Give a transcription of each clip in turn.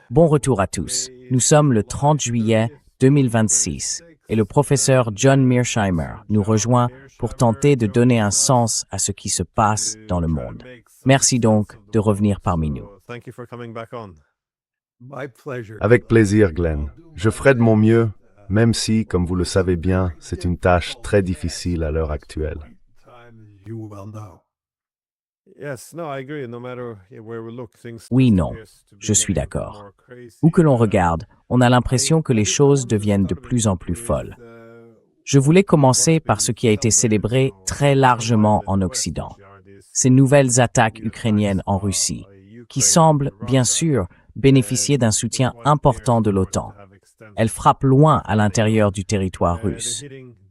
Bon retour à tous. Nous sommes le 30 juillet 2026 et le professeur John Mearsheimer nous rejoint pour tenter de donner un sens à ce qui se passe dans le monde. Merci donc de revenir parmi nous. Avec plaisir, Glenn. Je ferai de mon mieux, même si, comme vous le savez bien, c'est une tâche très difficile à l'heure actuelle. Oui, non, je suis d'accord. Où que l'on regarde, on a l'impression que les choses deviennent de plus en plus folles. Je voulais commencer par ce qui a été célébré très largement en Occident. Ces nouvelles attaques ukrainiennes en Russie, qui semblent, bien sûr, bénéficier d'un soutien important de l'OTAN. Elles frappent loin à l'intérieur du territoire russe.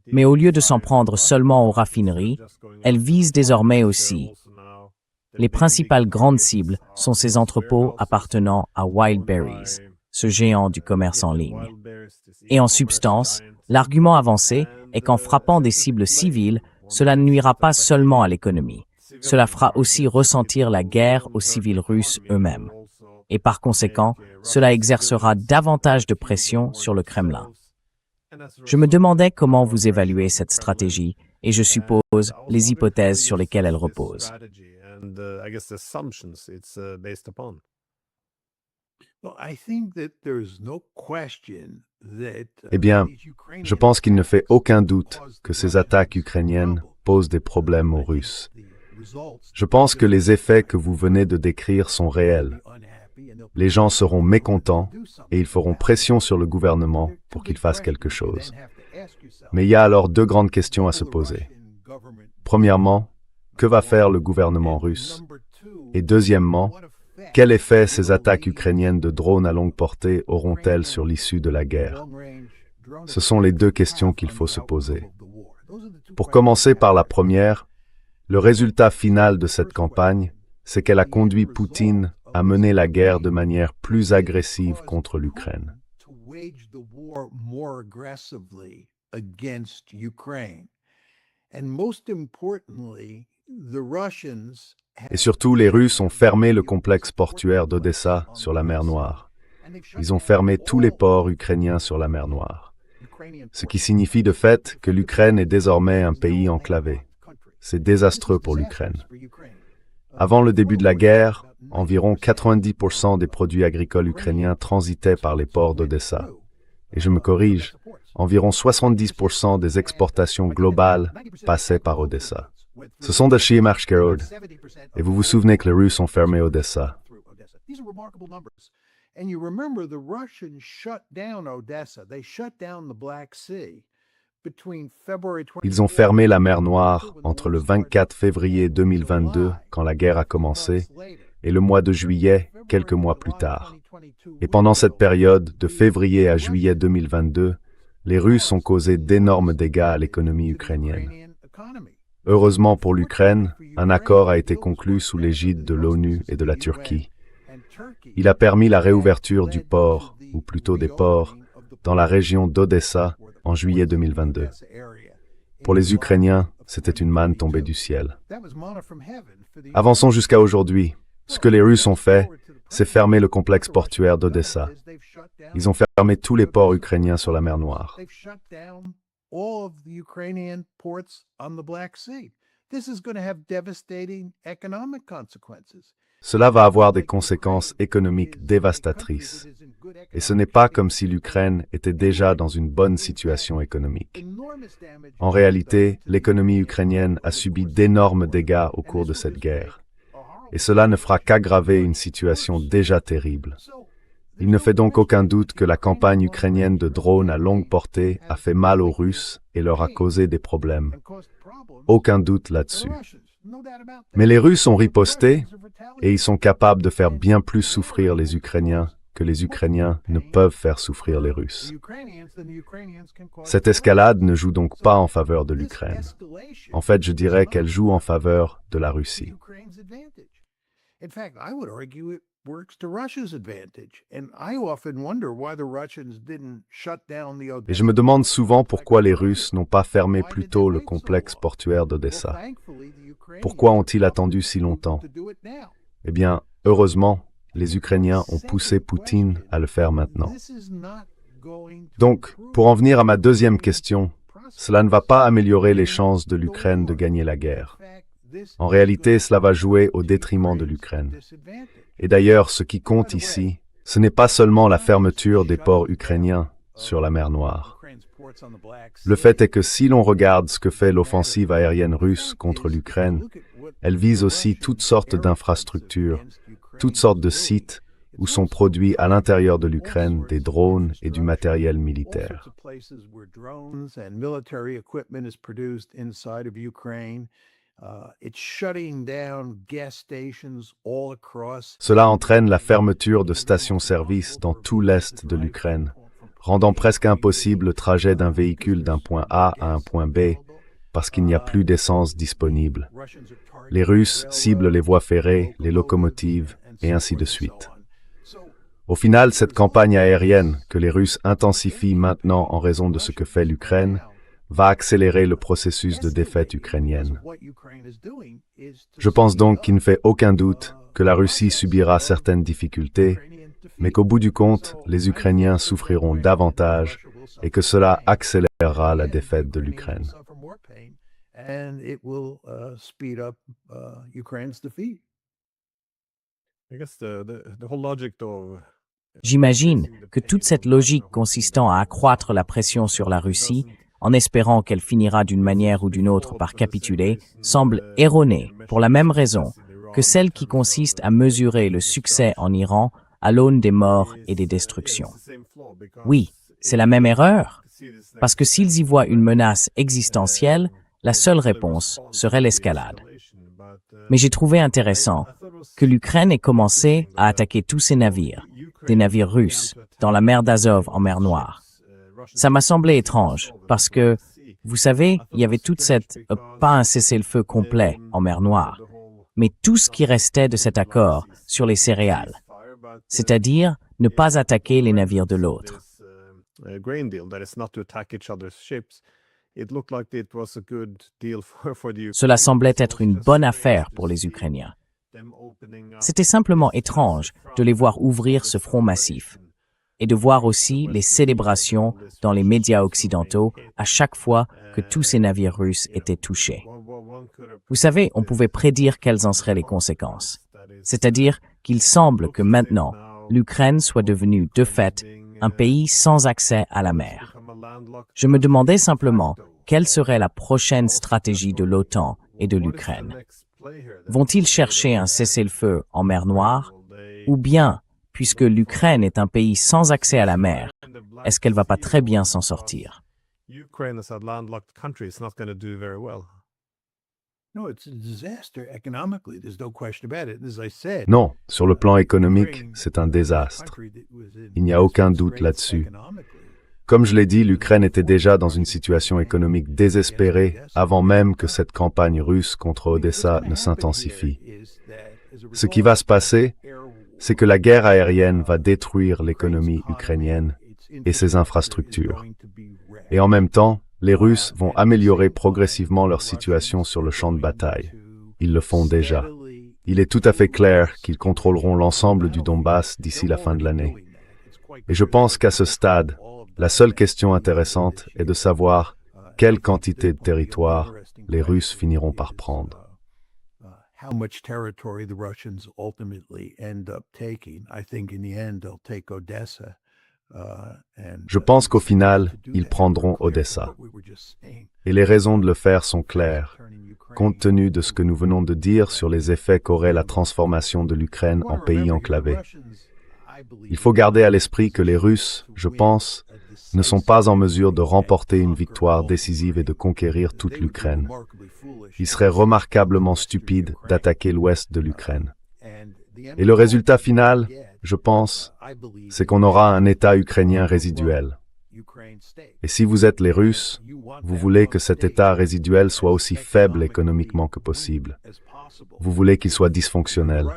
Mais au lieu de s'en prendre seulement aux raffineries, elles visent désormais aussi. Les principales grandes cibles sont ces entrepôts appartenant à Wildberries, ce géant du commerce en ligne. Et en substance, l'argument avancé est qu'en frappant des cibles civiles, cela ne nuira pas seulement à l'économie. Cela fera aussi ressentir la guerre aux civils russes eux-mêmes. Et par conséquent, cela exercera davantage de pression sur le Kremlin. Je me demandais comment vous évaluez cette stratégie et je suppose les hypothèses sur lesquelles elle repose. Eh bien, je pense qu'il ne fait aucun doute que ces attaques ukrainiennes posent des problèmes aux Russes. Je pense que les effets que vous venez de décrire sont réels. Les gens seront mécontents et ils feront pression sur le gouvernement pour qu'il fasse quelque chose. Mais il y a alors deux grandes questions à se poser. Premièrement, que va faire le gouvernement russe? Et deuxièmement, quel effet ces attaques ukrainiennes de drones à longue portée auront-elles sur l'issue de la guerre? Ce sont les deux questions qu'il faut se poser. Pour commencer par la première, le résultat final de cette campagne, c'est qu'elle a conduit Poutine à mener la guerre de manière plus agressive contre l'Ukraine. Et surtout, les Russes ont fermé le complexe portuaire d'Odessa sur la mer Noire. Ils ont fermé tous les ports ukrainiens sur la mer Noire. Ce qui signifie de fait que l'Ukraine est désormais un pays enclavé. C'est désastreux pour l'Ukraine. Avant le début de la guerre, environ 90% des produits agricoles ukrainiens transitaient par les ports d'Odessa. Et je me corrige, environ 70% des exportations globales passaient par Odessa. Ce sont des chiffres marquants. Et vous vous souvenez que les Russes ont fermé Odessa. Ils ont fermé la mer Noire entre le 24 février 2022, quand la guerre a commencé, et le mois de juillet, quelques mois plus tard. Et pendant cette période, de février à juillet 2022, les Russes ont causé d'énormes dégâts à l'économie ukrainienne. Heureusement pour l'Ukraine, un accord a été conclu sous l'égide de l'ONU et de la Turquie. Il a permis la réouverture du port, ou plutôt des ports, dans la région d'Odessa en juillet 2022. Pour les Ukrainiens, c'était une manne tombée du ciel. Avançons jusqu'à aujourd'hui. Ce que les Russes ont fait, c'est fermer le complexe portuaire d'Odessa. Ils ont fermé tous les ports ukrainiens sur la mer Noire. Cela va avoir des conséquences économiques dévastatrices. Et ce n'est pas comme si l'Ukraine était déjà dans une bonne situation économique. En réalité, l'économie ukrainienne a subi d'énormes dégâts au cours de cette guerre. Et cela ne fera qu'aggraver une situation déjà terrible. Il ne fait donc aucun doute que la campagne ukrainienne de drones à longue portée a fait mal aux Russes et leur a causé des problèmes. Aucun doute là-dessus. Mais les Russes ont riposté et ils sont capables de faire bien plus souffrir les Ukrainiens que les Ukrainiens ne peuvent faire souffrir les Russes. Cette escalade ne joue donc pas en faveur de l'Ukraine. En fait, je dirais qu'elle joue en faveur de la Russie. Et je me demande souvent pourquoi les Russes n'ont pas fermé plus tôt le complexe portuaire d'Odessa. Pourquoi ont-ils attendu si longtemps? Eh bien, heureusement, les Ukrainiens ont poussé Poutine à le faire maintenant. Donc, pour en venir à ma deuxième question, cela ne va pas améliorer les chances de l'Ukraine de gagner la guerre. En réalité, cela va jouer au détriment de l'Ukraine. Et d'ailleurs, ce qui compte ici, ce n'est pas seulement la fermeture des ports ukrainiens sur la mer Noire. Le fait est que si l'on regarde ce que fait l'offensive aérienne russe contre l'Ukraine, elle vise aussi toutes sortes d'infrastructures, toutes sortes de sites où sont produits à l'intérieur de l'Ukraine des drones et du matériel militaire. Cela entraîne la fermeture de stations-service dans tout l'est de l'Ukraine, rendant presque impossible le trajet d'un véhicule d'un point A à un point B, parce qu'il n'y a plus d'essence disponible. Les Russes ciblent les voies ferrées, les locomotives, et ainsi de suite. Au final, cette campagne aérienne, que les Russes intensifient maintenant en raison de ce que fait l'Ukraine, va accélérer le processus de défaite ukrainienne. Je pense donc qu'il ne fait aucun doute que la Russie subira certaines difficultés, mais qu'au bout du compte, les Ukrainiens souffriront davantage et que cela accélérera la défaite de l'Ukraine. J'imagine que toute cette logique consistant à accroître la pression sur la Russie, en espérant qu'elle finira d'une manière ou d'une autre par capituler, semble erronée pour la même raison que celle qui consiste à mesurer le succès en Iran à l'aune des morts et des destructions. Oui, c'est la même erreur, parce que s'ils y voient une menace existentielle, la seule réponse serait l'escalade. Mais j'ai trouvé intéressant que l'Ukraine ait commencé à attaquer tous ses navires, des navires russes, dans la mer d'Azov en mer Noire. Ça m'a semblé étrange, parce que, vous savez, il y avait toute cette, pas un cessez-le-feu complet en mer Noire, mais tout ce qui restait de cet accord sur les céréales, c'est-à-dire ne pas attaquer les navires de l'autre. Cela semblait être une bonne affaire pour les Ukrainiens. C'était simplement étrange de les voir ouvrir ce front massif et de voir aussi les célébrations dans les médias occidentaux à chaque fois que tous ces navires russes étaient touchés. Vous savez, on pouvait prédire quelles en seraient les conséquences. C'est-à-dire qu'il semble que maintenant, l'Ukraine soit devenue, de fait, un pays sans accès à la mer. Je me demandais simplement quelle serait la prochaine stratégie de l'OTAN et de l'Ukraine. Vont-ils chercher un cessez-le-feu en mer Noire? Ou bien, puisque l'Ukraine est un pays sans accès à la mer, est-ce qu'elle va pas très bien s'en sortir? Non, sur le plan économique, c'est un désastre. Il n'y a aucun doute là-dessus. Comme je l'ai dit, l'Ukraine était déjà dans une situation économique désespérée avant même que cette campagne russe contre Odessa ne s'intensifie. Ce qui va se passer, c'est que la guerre aérienne va détruire l'économie ukrainienne et ses infrastructures. Et en même temps, les Russes vont améliorer progressivement leur situation sur le champ de bataille. Ils le font déjà. Il est tout à fait clair qu'ils contrôleront l'ensemble du Donbass d'ici la fin de l'année. Et je pense qu'à ce stade, la seule question intéressante est de savoir quelle quantité de territoire les Russes finiront par prendre. Je pense qu'au final, ils prendront Odessa. Et les raisons de le faire sont claires, compte tenu de ce que nous venons de dire sur les effets qu'aurait la transformation de l'Ukraine en pays enclavé. Il faut garder à l'esprit que les Russes, je pense, ne sont pas en mesure de remporter une victoire décisive et de conquérir toute l'Ukraine. Il serait remarquablement stupide d'attaquer l'ouest de l'Ukraine. Et le résultat final, je pense, c'est qu'on aura un État ukrainien résiduel. Et si vous êtes les Russes, vous voulez que cet État résiduel soit aussi faible économiquement que possible. Vous voulez qu'il soit dysfonctionnel.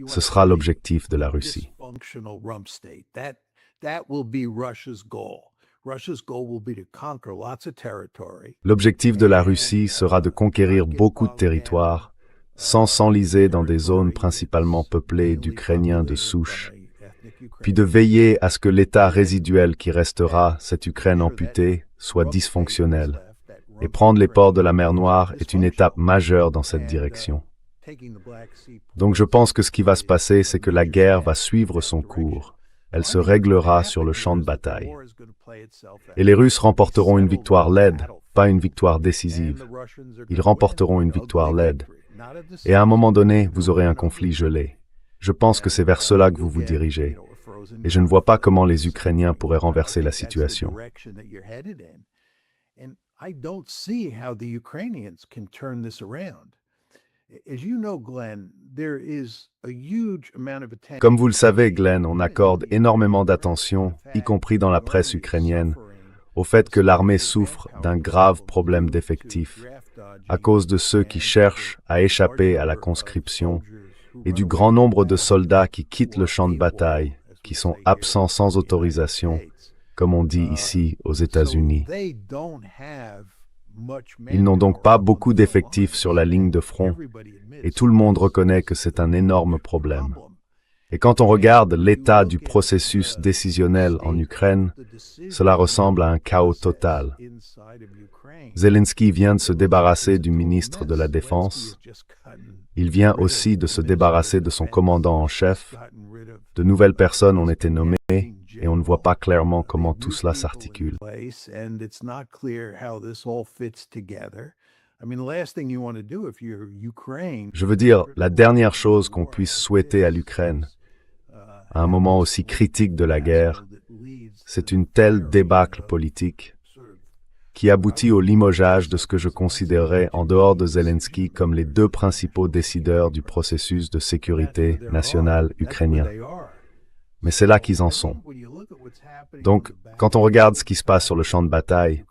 Ce sera l'objectif de la Russie. L'objectif de la Russie sera de conquérir beaucoup de territoires, sans s'enliser dans des zones principalement peuplées d'Ukrainiens de souche, puis de veiller à ce que l'État résiduel qui restera, cette Ukraine amputée, soit dysfonctionnel. Et prendre les ports de la mer Noire est une étape majeure dans cette direction. Donc je pense que ce qui va se passer, c'est que la guerre va suivre son cours. Elle se réglera sur le champ de bataille. Et les Russes remporteront une victoire laide, pas une victoire décisive. Ils remporteront une victoire laide. Et à un moment donné, vous aurez un conflit gelé. Je pense que c'est vers cela que vous vous dirigez. Et je ne vois pas comment les Ukrainiens pourraient renverser la situation. Comme vous le savez, Glenn, on accorde énormément d'attention, y compris dans la presse ukrainienne, au fait que l'armée souffre d'un grave problème d'effectifs, à cause de ceux qui cherchent à échapper à la conscription et du grand nombre de soldats qui quittent le champ de bataille, qui sont absents sans autorisation, comme on dit ici aux États-Unis. Ils n'ont donc pas beaucoup d'effectifs sur la ligne de front, et tout le monde reconnaît que c'est un énorme problème. Et quand on regarde l'état du processus décisionnel en Ukraine, cela ressemble à un chaos total. Zelensky vient de se débarrasser du ministre de la Défense. Il vient aussi de se débarrasser de son commandant en chef. De nouvelles personnes ont été nommées et on ne voit pas clairement comment tout cela s'articule. Je veux dire, la dernière chose qu'on puisse souhaiter à l'Ukraine, à un moment aussi critique de la guerre, c'est une telle débâcle politique qui aboutit au limogeage de ce que je considérerais en dehors de Zelensky comme les deux principaux décideurs du processus de sécurité nationale ukrainien. Mais c'est là qu'ils en sont. Donc, quand on regarde ce qui se passe sur le champ de bataille,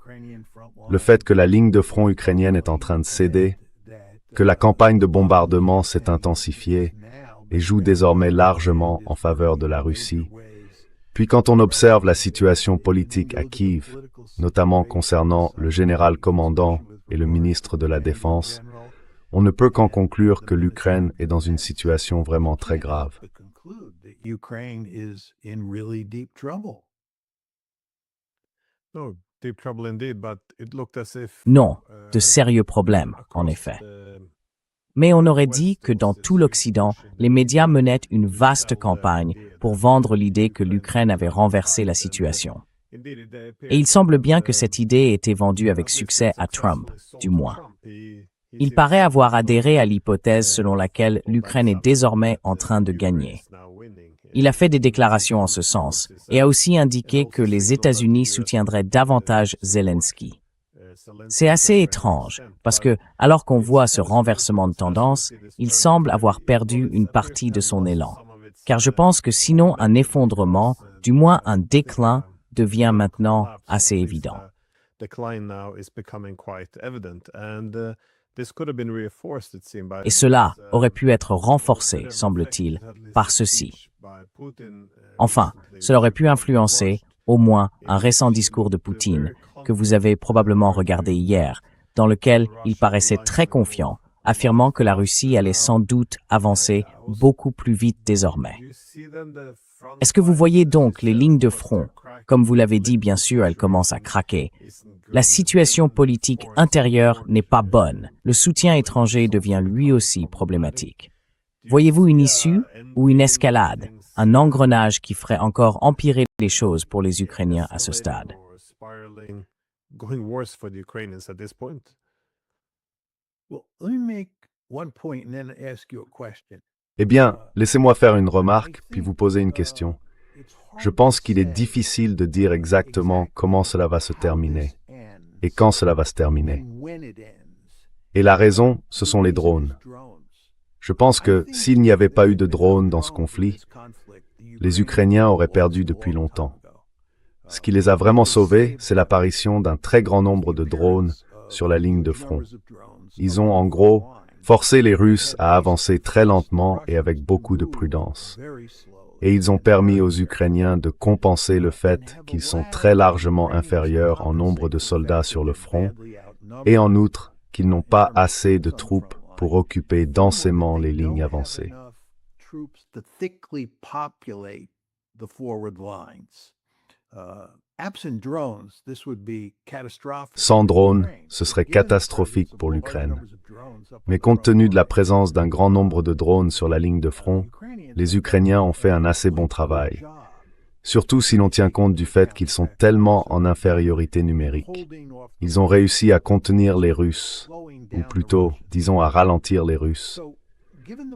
le fait que la ligne de front ukrainienne est en train de céder, que la campagne de bombardement s'est intensifiée et joue désormais largement en faveur de la Russie, puis quand on observe la situation politique à Kiev, notamment concernant le général commandant et le ministre de la Défense, on ne peut qu'en conclure que l'Ukraine est dans une situation vraiment très grave. Non, de sérieux problèmes, en effet. Mais on aurait dit que dans tout l'Occident, les médias menaient une vaste campagne pour vendre l'idée que l'Ukraine avait renversé la situation. Et il semble bien que cette idée ait été vendue avec succès à Trump, du moins. Il paraît avoir adhéré à l'hypothèse selon laquelle l'Ukraine est désormais en train de gagner. Il a fait des déclarations en ce sens et a aussi indiqué que les États-Unis soutiendraient davantage Zelensky. C'est assez étrange, parce que, alors qu'on voit ce renversement de tendance, il semble avoir perdu une partie de son élan. Car je pense que sinon un effondrement, du moins un déclin, devient maintenant assez évident. Et cela aurait pu être renforcé, semble-t-il, par ceci. Enfin, cela aurait pu influencer, au moins, un récent discours de Poutine, que vous avez probablement regardé hier, dans lequel il paraissait très confiant, affirmant que la Russie allait sans doute avancer beaucoup plus vite désormais. Est-ce que vous voyez donc les lignes de front? Comme vous l'avez dit, bien sûr, elles commencent à craquer. La situation politique intérieure n'est pas bonne. Le soutien étranger devient lui aussi problématique. Voyez-vous une issue ou une escalade, un engrenage qui ferait encore empirer les choses pour les Ukrainiens à ce stade? Eh bien, laissez-moi faire une remarque, puis vous poser une question. Je pense qu'il est difficile de dire exactement comment cela va se terminer et quand cela va se terminer. Et la raison, ce sont les drones. Je pense que s'il n'y avait pas eu de drones dans ce conflit, les Ukrainiens auraient perdu depuis longtemps. Ce qui les a vraiment sauvés, c'est l'apparition d'un très grand nombre de drones sur la ligne de front. Ils ont, en gros, forcé les Russes à avancer très lentement et avec beaucoup de prudence. Et ils ont permis aux Ukrainiens de compenser le fait qu'ils sont très largement inférieurs en nombre de soldats sur le front, et en outre, qu'ils n'ont pas assez de troupes pour occuper densément les lignes avancées. Sans drones, ce serait catastrophique pour l'Ukraine. Mais compte tenu de la présence d'un grand nombre de drones sur la ligne de front, les Ukrainiens ont fait un assez bon travail. Surtout si l'on tient compte du fait qu'ils sont tellement en infériorité numérique. Ils ont réussi à contenir les Russes, ou plutôt, disons, à ralentir les Russes.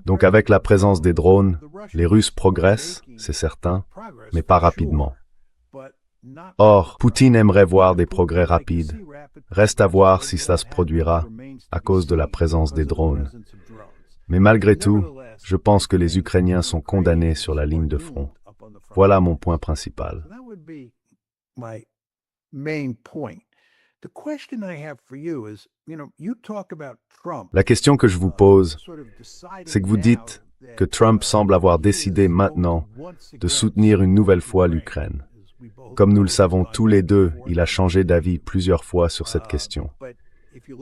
Donc avec la présence des drones, les Russes progressent, c'est certain, mais pas rapidement. Or, Poutine aimerait voir des progrès rapides. Reste à voir si ça se produira à cause de la présence des drones. Mais malgré tout, je pense que les Ukrainiens sont condamnés sur la ligne de front. Voilà mon point principal. La question que je vous pose, c'est que vous dites que Trump semble avoir décidé maintenant de soutenir une nouvelle fois l'Ukraine. Comme nous le savons tous les deux, il a changé d'avis plusieurs fois sur cette question.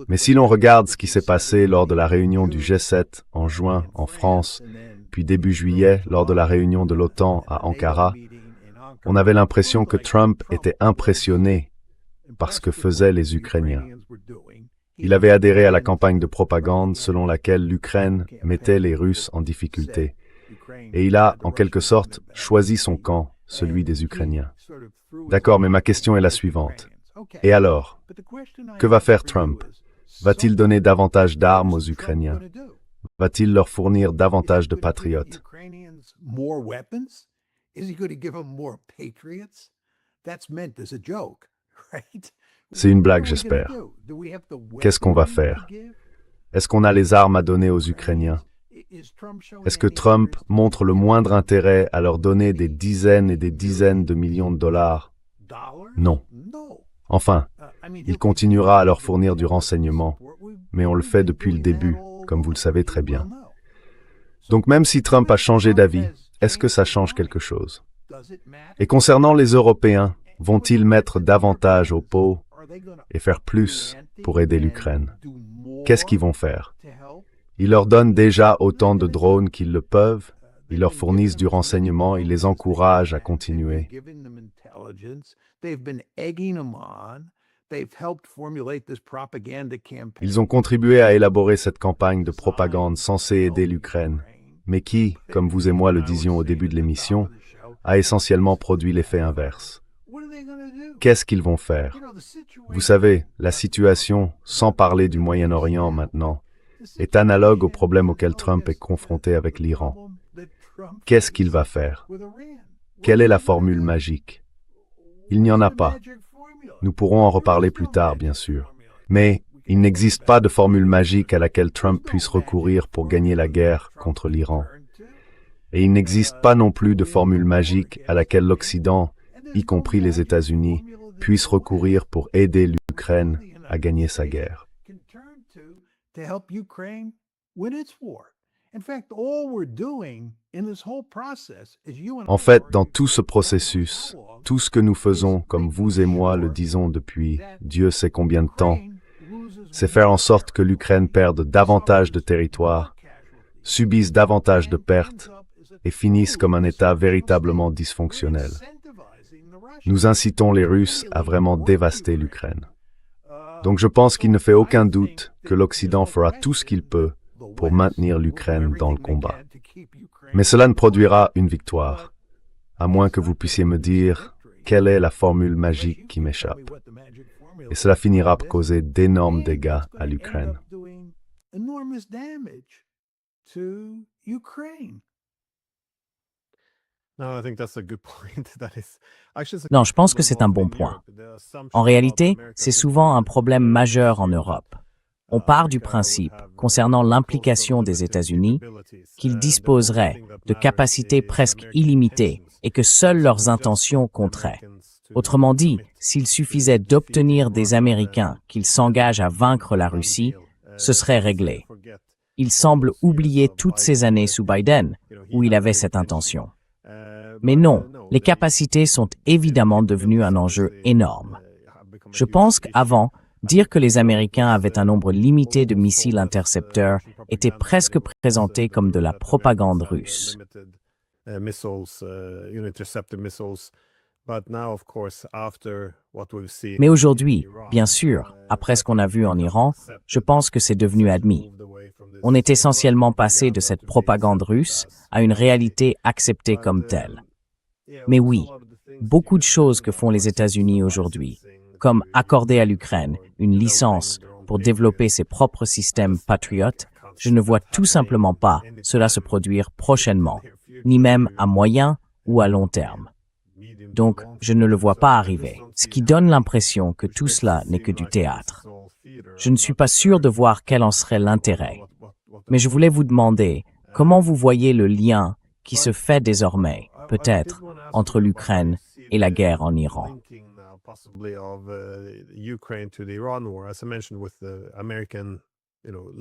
Mais si l'on regarde ce qui s'est passé lors de la réunion du G7 en juin en France, puis début juillet lors de la réunion de l'OTAN à Ankara, on avait l'impression que Trump était impressionné par ce que faisaient les Ukrainiens. Il avait adhéré à la campagne de propagande selon laquelle l'Ukraine mettait les Russes en difficulté. Et il a, en quelque sorte, choisi son camp, celui des Ukrainiens. D'accord, mais ma question est la suivante. Et alors, que va faire Trump? Va-t-il donner davantage d'armes aux Ukrainiens? Va-t-il leur fournir davantage de patriotes? C'est une blague, j'espère. Qu'est-ce qu'on va faire? Est-ce qu'on a les armes à donner aux Ukrainiens? Est-ce que Trump montre le moindre intérêt à leur donner des dizaines et des dizaines de millions de dollars? Non. Enfin, il continuera à leur fournir du renseignement, mais on le fait depuis le début, comme vous le savez très bien. Donc même si Trump a changé d'avis, est-ce que ça change quelque chose? Et concernant les Européens, vont-ils mettre davantage au pot et faire plus pour aider l'Ukraine? Qu'est-ce qu'ils vont faire? Ils leur donnent déjà autant de drones qu'ils le peuvent, ils leur fournissent du renseignement, ils les encouragent à continuer. Ils ont contribué à élaborer cette campagne de propagande censée aider l'Ukraine, mais qui, comme vous et moi le disions au début de l'émission, a essentiellement produit l'effet inverse. Qu'est-ce qu'ils vont faire? Vous savez, la situation, sans parler du Moyen-Orient maintenant, est analogue au problème auquel Trump est confronté avec l'Iran. Qu'est-ce qu'il va faire? Quelle est la formule magique? Il n'y en a pas. Nous pourrons en reparler plus tard, bien sûr. Mais il n'existe pas de formule magique à laquelle Trump puisse recourir pour gagner la guerre contre l'Iran. Et il n'existe pas non plus de formule magique à laquelle l'Occident, y compris les États-Unis, puisse recourir pour aider l'Ukraine à gagner sa guerre. En fait, dans tout ce processus, tout ce que nous faisons, comme vous et moi le disons depuis Dieu sait combien de temps, c'est faire en sorte que l'Ukraine perde davantage de territoire, subisse davantage de pertes et finisse comme un État véritablement dysfonctionnel. Nous incitons les Russes à vraiment dévaster l'Ukraine. Donc je pense qu'il ne fait aucun doute que l'Occident fera tout ce qu'il peut pour maintenir l'Ukraine dans le combat. Mais cela ne produira une victoire, à moins que vous puissiez me dire quelle est la formule magique qui m'échappe. Et cela finira par causer d'énormes dégâts à l'Ukraine. Non, je pense que c'est un bon point. En réalité, c'est souvent un problème majeur en Europe. On part du principe, concernant l'implication des États-Unis, qu'ils disposeraient de capacités presque illimitées et que seules leurs intentions compteraient. Autrement dit, s'il suffisait d'obtenir des Américains qu'ils s'engagent à vaincre la Russie, ce serait réglé. Il semble oublier toutes ces années sous Biden, où il avait cette intention. Mais non, les capacités sont évidemment devenues un enjeu énorme. Je pense qu'avant, Dire que les Américains avaient un nombre limité de missiles intercepteurs était presque présenté comme de la propagande russe. Mais aujourd'hui, bien sûr, après ce qu'on a vu en Iran, je pense que c'est devenu admis. On est essentiellement passé de cette propagande russe à une réalité acceptée comme telle. Mais oui, beaucoup de choses que font les États-Unis aujourd'hui, comme accorder à l'Ukraine une licence pour développer ses propres systèmes Patriot, je ne vois tout simplement pas cela se produire prochainement, ni même à moyen ou à long terme. Donc, je ne le vois pas arriver, ce qui donne l'impression que tout cela n'est que du théâtre. Je ne suis pas sûr de voir quel en serait l'intérêt. Mais je voulais vous demander comment vous voyez le lien qui se fait désormais, peut-être, entre l'Ukraine et la guerre en Iran.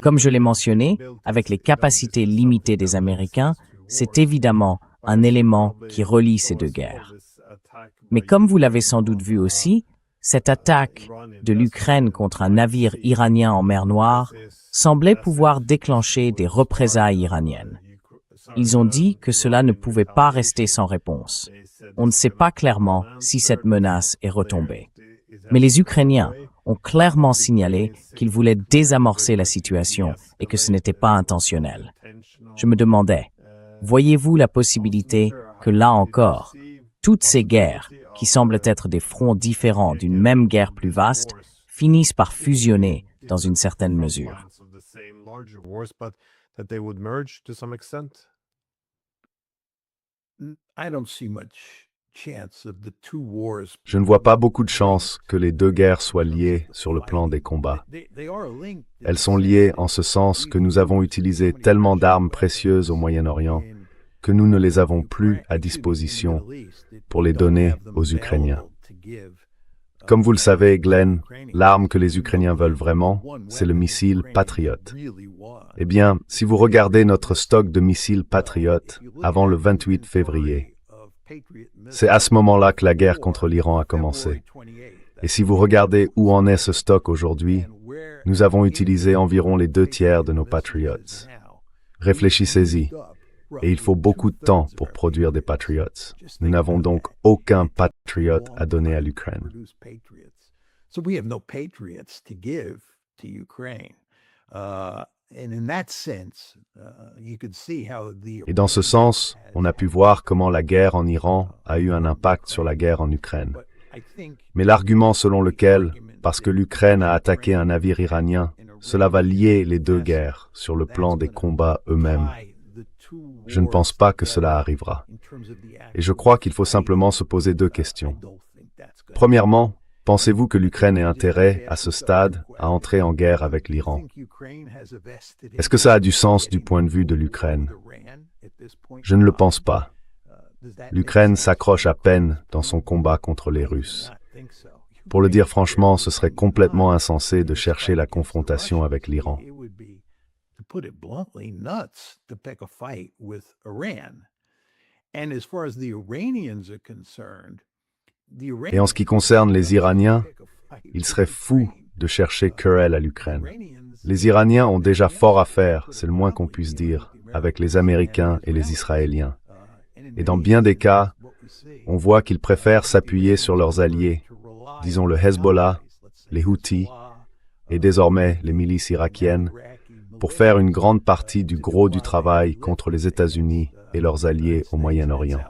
Comme je l'ai mentionné, avec les capacités limitées des Américains, c'est évidemment un élément qui relie ces deux guerres. Mais comme vous l'avez sans doute vu aussi, cette attaque de l'Ukraine contre un navire iranien en mer Noire semblait pouvoir déclencher des représailles iraniennes. Ils ont dit que cela ne pouvait pas rester sans réponse. On ne sait pas clairement si cette menace est retombée. Mais les Ukrainiens ont clairement signalé qu'ils voulaient désamorcer la situation et que ce n'était pas intentionnel. Je me demandais, voyez-vous la possibilité que là encore, toutes ces guerres, qui semblent être des fronts différents d'une même guerre plus vaste, finissent par fusionner dans une certaine mesure? Je ne vois pas beaucoup de chances que les deux guerres soient liées sur le plan des combats. Elles sont liées en ce sens que nous avons utilisé tellement d'armes précieuses au Moyen-Orient que nous ne les avons plus à disposition pour les donner aux Ukrainiens. Comme vous le savez, Glenn, l'arme que les Ukrainiens veulent vraiment, c'est le missile Patriot. Eh bien, si vous regardez notre stock de missiles Patriot avant le 28 février, c'est à ce moment-là que la guerre contre l'Iran a commencé. Et si vous regardez où en est ce stock aujourd'hui, nous avons utilisé environ les 2/3 de nos Patriots. Réfléchissez-y. Et il faut beaucoup de temps pour produire des Patriots. Nous n'avons donc aucun Patriot à donner à l'Ukraine. Et dans ce sens, on a pu voir comment la guerre en Iran a eu un impact sur la guerre en Ukraine. Mais l'argument selon lequel, parce que l'Ukraine a attaqué un navire iranien, cela va lier les deux guerres sur le plan des combats eux-mêmes, je ne pense pas que cela arrivera. Et je crois qu'il faut simplement se poser deux questions. Premièrement, pensez-vous que l'Ukraine ait intérêt, à ce stade, à entrer en guerre avec l'Iran? Est-ce que ça a du sens du point de vue de l'Ukraine? Je ne le pense pas. L'Ukraine s'accroche à peine dans son combat contre les Russes. Pour le dire franchement, ce serait complètement insensé de chercher la confrontation avec l'Iran. Put it bluntly, nuts to pick a fight with Iran. And as far as the Iranians are concerned, et en ce qui concerne les Iraniens, il serait fou de chercher querelle à l'Ukraine. Les Iraniens ont déjà fort à faire, c'est le moins qu'on puisse dire, avec les Américains et les Israéliens. Et dans bien des cas, on voit qu'ils préfèrent s'appuyer sur leurs alliés, disons le Hezbollah, les Houthis, et désormais les milices irakiennes, pour faire une grande partie du gros du travail contre les États-Unis et leurs alliés au Moyen-Orient.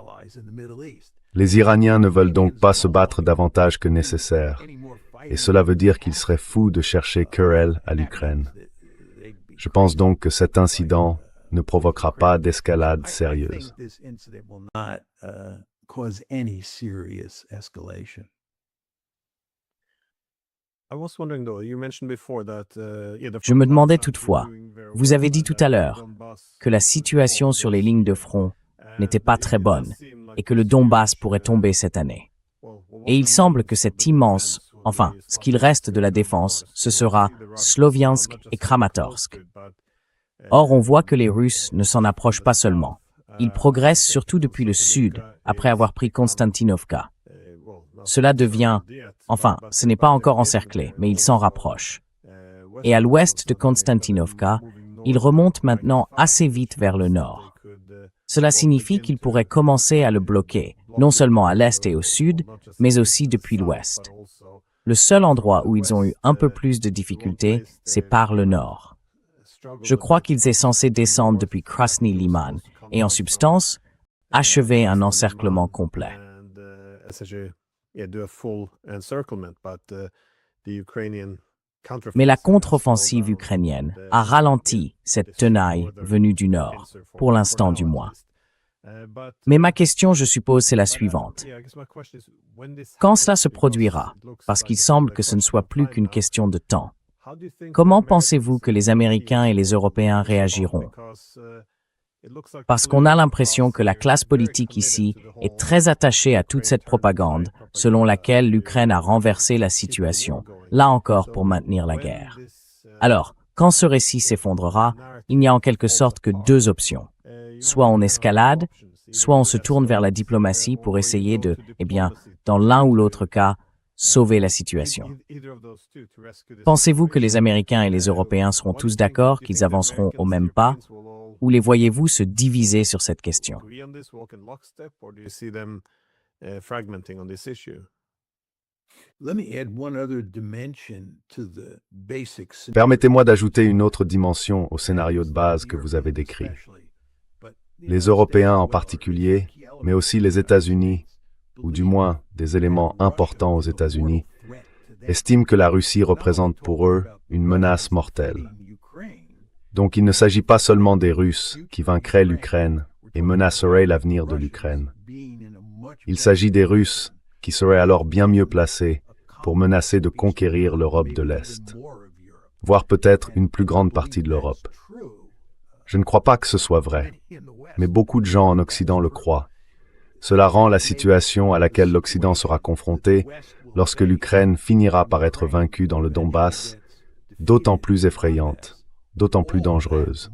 Les Iraniens ne veulent donc pas se battre davantage que nécessaire, et cela veut dire qu'il serait fou de chercher querelle à l'Ukraine. Je pense donc que cet incident ne provoquera pas d'escalade sérieuse. Je me demandais toutefois, vous avez dit tout à l'heure que la situation sur les lignes de front n'était pas très bonne et que le Donbass pourrait tomber cette année. Et il semble que cet immense, enfin, ce qu'il reste de la défense, ce sera Sloviansk et Kramatorsk. Or, on voit que les Russes ne s'en approchent pas seulement. Ils progressent surtout depuis le sud, après avoir pris Konstantinovka. cela devient... Enfin, ce n'est pas encore encerclé, mais il s'en rapproche. Et à l'ouest de Konstantinovka, il remonte maintenant assez vite vers le nord. Cela signifie qu'il pourrait commencer à le bloquer, non seulement à l'est et au sud, mais aussi depuis l'ouest. Le seul endroit où ils ont eu un peu plus de difficultés, c'est par le nord. Je crois qu'ils est censé descendre depuis Krasny Liman et en substance, achever un encerclement complet. Mais la contre-offensive ukrainienne a ralenti cette tenaille venue du nord, pour l'instant du moins. Mais ma question, je suppose, c'est la suivante. Quand cela se produira, parce qu'il semble que ce ne soit plus qu'une question de temps, comment pensez-vous que les Américains et les Européens réagiront? Parce qu'on a l'impression que la classe politique ici est très attachée à toute cette propagande selon laquelle l'Ukraine a renversé la situation, là encore pour maintenir la guerre. Alors, quand ce récit s'effondrera, il n'y a en quelque sorte que deux options. Soit on escalade, soit on se tourne vers la diplomatie pour essayer de, dans l'un ou l'autre cas, sauver la situation. Pensez-vous que les Américains et les Européens seront tous d'accord qu'ils avanceront au même pas, ou les voyez-vous se diviser sur cette question? Permettez-moi d'ajouter une autre dimension au scénario de base que vous avez décrit. Les Européens en particulier, mais aussi les États-Unis, ou du moins des éléments importants aux États-Unis, estiment que la Russie représente pour eux une menace mortelle. Donc il ne s'agit pas seulement des Russes qui vaincraient l'Ukraine et menaceraient l'avenir de l'Ukraine. Il s'agit des Russes qui seraient alors bien mieux placés pour menacer de conquérir l'Europe de l'Est, voire peut-être une plus grande partie de l'Europe. Je ne crois pas que ce soit vrai, mais beaucoup de gens en Occident le croient. Cela rend la situation à laquelle l'Occident sera confronté lorsque l'Ukraine finira par être vaincue dans le Donbass d'autant plus effrayante, d'autant plus dangereuse.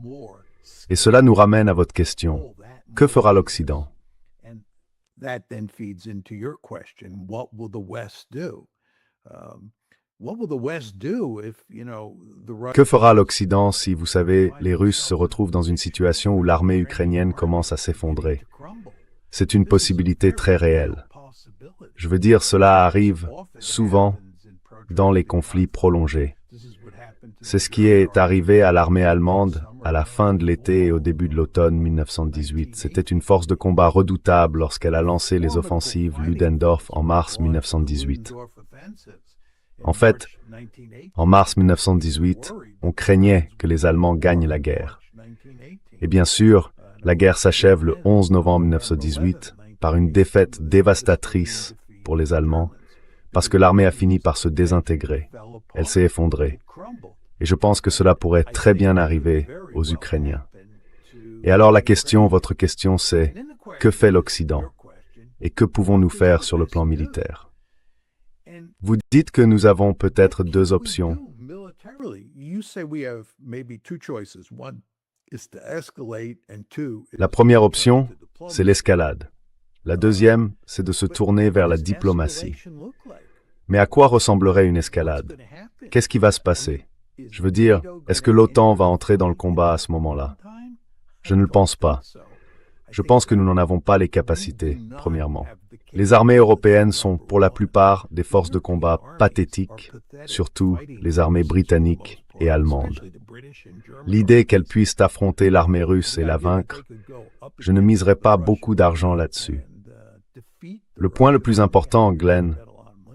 Et cela nous ramène à votre question. Que fera l'Occident? Que fera l'Occident si, vous savez, les Russes se retrouvent dans une situation où l'armée ukrainienne commence à s'effondrer? C'est une possibilité très réelle. Je veux dire, cela arrive souvent dans les conflits prolongés. C'est ce qui est arrivé à l'armée allemande à la fin de l'été et au début de l'automne 1918. C'était une force de combat redoutable lorsqu'elle a lancé les offensives Ludendorff en mars 1918. En fait, en mars 1918, on craignait que les Allemands gagnent la guerre. Et bien sûr, la guerre s'achève le 11 novembre 1918 par une défaite dévastatrice pour les Allemands, parce que l'armée a fini par se désintégrer. Elle s'est effondrée. Et je pense que cela pourrait très bien arriver aux Ukrainiens. Et alors votre question c'est, que fait l'Occident? Et que pouvons-nous faire sur le plan militaire? Vous dites que nous avons peut-être deux options. La première option, c'est l'escalade. La deuxième, c'est de se tourner vers la diplomatie. Mais à quoi ressemblerait une escalade? Qu'est-ce qui va se passer? Je veux dire, est-ce que l'OTAN va entrer dans le combat à ce moment-là? Je ne le pense pas. Je pense que nous n'en avons pas les capacités, premièrement. Les armées européennes sont, pour la plupart, des forces de combat pathétiques, surtout les armées britanniques et allemandes. L'idée qu'elles puissent affronter l'armée russe et la vaincre, je ne miserai pas beaucoup d'argent là-dessus. Le point le plus important, Glenn,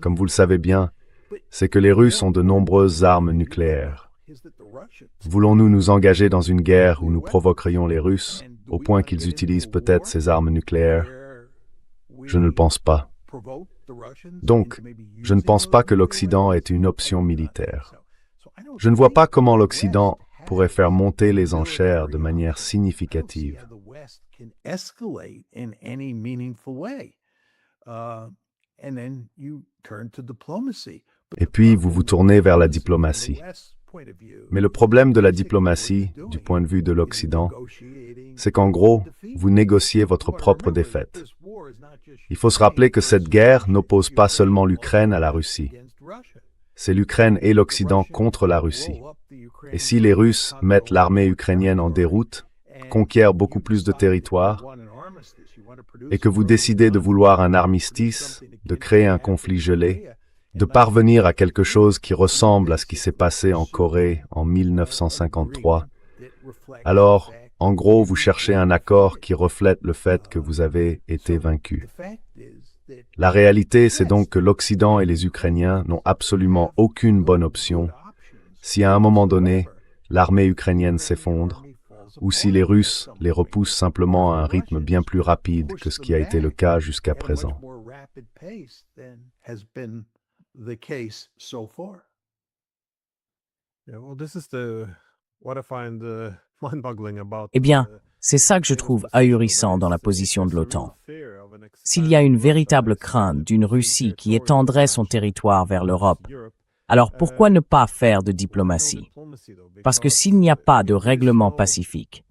comme vous le savez bien, c'est que les Russes ont de nombreuses armes nucléaires. Voulons-nous nous engager dans une guerre où nous provoquerions les Russes, au point qu'ils utilisent peut-être ces armes nucléaires? Je ne le pense pas. Donc, je ne pense pas que l'Occident ait une option militaire. Je ne vois pas comment l'Occident pourrait faire monter les enchères de manière significative. Et puis, vous vous tournez vers la diplomatie. Mais le problème de la diplomatie, du point de vue de l'Occident, c'est qu'en gros, vous négociez votre propre défaite. Il faut se rappeler que cette guerre n'oppose pas seulement l'Ukraine à la Russie. C'est l'Ukraine et l'Occident contre la Russie. Et si les Russes mettent l'armée ukrainienne en déroute, conquièrent beaucoup plus de territoires, et que vous décidez de vouloir un armistice, de créer un conflit gelé, de parvenir à quelque chose qui ressemble à ce qui s'est passé en Corée en 1953, alors, en gros, vous cherchez un accord qui reflète le fait que vous avez été vaincu. La réalité, c'est donc que l'Occident et les Ukrainiens n'ont absolument aucune bonne option si à un moment donné, l'armée ukrainienne s'effondre, ou si les Russes les repoussent simplement à un rythme bien plus rapide que ce qui a été le cas jusqu'à présent. Eh bien, c'est ça que je trouve ahurissant dans la position de l'OTAN. S'il y a une véritable crainte d'une Russie qui étendrait son territoire vers l'Europe, alors pourquoi ne pas faire de diplomatie? Parce que s'il n'y a pas de règlement pacifique,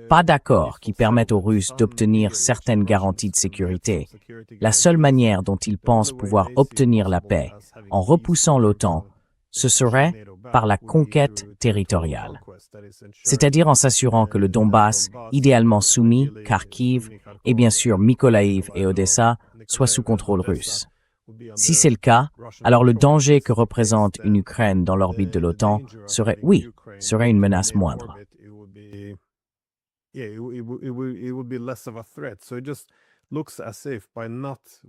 pas d'accord qui permette aux Russes d'obtenir certaines garanties de sécurité, la seule manière dont ils pensent pouvoir obtenir la paix, en repoussant l'OTAN, ce serait par la conquête territoriale. C'est-à-dire en s'assurant que le Donbass, idéalement soumis, Kharkiv, et bien sûr Mykolaïv et Odessa, soient sous contrôle russe. Si c'est le cas, alors le danger que représente une Ukraine dans l'orbite de l'OTAN serait une menace moindre.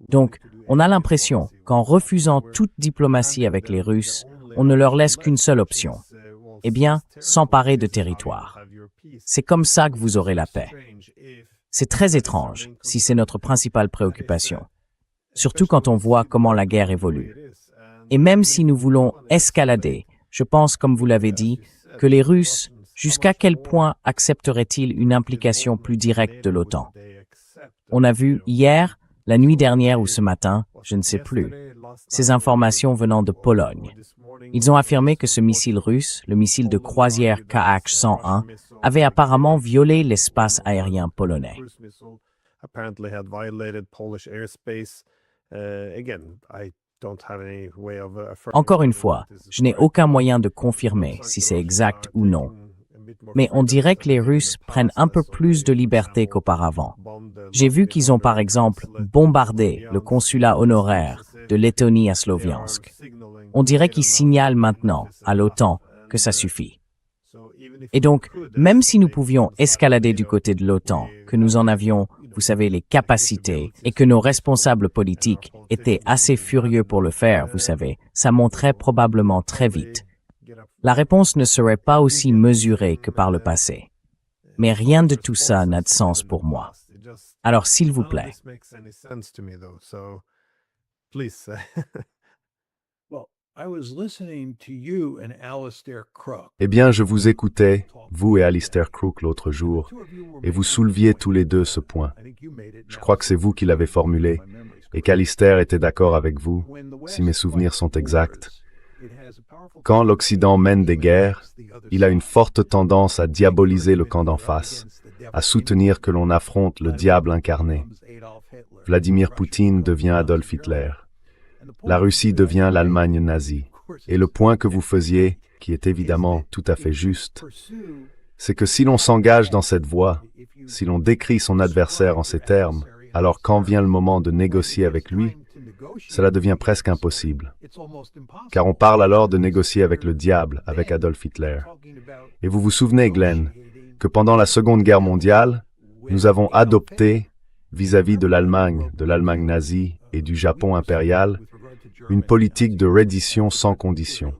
Donc, on a l'impression qu'en refusant toute diplomatie avec les Russes, on ne leur laisse qu'une seule option. Eh bien, s'emparer de territoire. C'est comme ça que vous aurez la paix. C'est très étrange, si c'est notre principale préoccupation. Surtout quand on voit comment la guerre évolue. Et même si nous voulons escalader, je pense, comme vous l'avez dit, que les Russes, jusqu'à quel point accepteraient-ils une implication plus directe de l'OTAN? On a vu hier, la nuit dernière ou ce matin, je ne sais plus, ces informations venant de Pologne. Ils ont affirmé que ce missile russe, le missile de croisière KH-101, avait apparemment violé l'espace aérien polonais. Encore une fois, je n'ai aucun moyen de confirmer si c'est exact ou non. Mais on dirait que les Russes prennent un peu plus de liberté qu'auparavant. J'ai vu qu'ils ont par exemple bombardé le consulat honoraire de Lettonie à Sloviansk. On dirait qu'ils signalent maintenant à l'OTAN que ça suffit. Et donc, même si nous pouvions escalader du côté de l'OTAN, que nous en avions, vous savez, les capacités, et que nos responsables politiques étaient assez furieux pour le faire, vous savez, ça monterait probablement très vite. La réponse ne serait pas aussi mesurée que par le passé. Mais rien de tout ça n'a de sens pour moi. Alors, s'il vous plaît. Eh bien, je vous écoutais, vous et Alistair Crooke l'autre jour, et vous souleviez tous les deux ce point. Je crois que c'est vous qui l'avez formulé, et qu'Alistair était d'accord avec vous, si mes souvenirs sont exacts. Quand l'Occident mène des guerres, il a une forte tendance à diaboliser le camp d'en face, à soutenir que l'on affronte le diable incarné. Vladimir Poutine devient Adolf Hitler. La Russie devient l'Allemagne nazie. Et le point que vous faisiez, qui est évidemment tout à fait juste, c'est que si l'on s'engage dans cette voie, si l'on décrit son adversaire en ces termes, alors quand vient le moment de négocier avec lui, cela devient presque impossible. Car on parle alors de négocier avec le diable, avec Adolf Hitler. Et vous vous souvenez, Glenn, que pendant la Seconde Guerre mondiale, nous avons adopté, vis-à-vis de l'Allemagne nazie et du Japon impérial, une politique de reddition sans condition.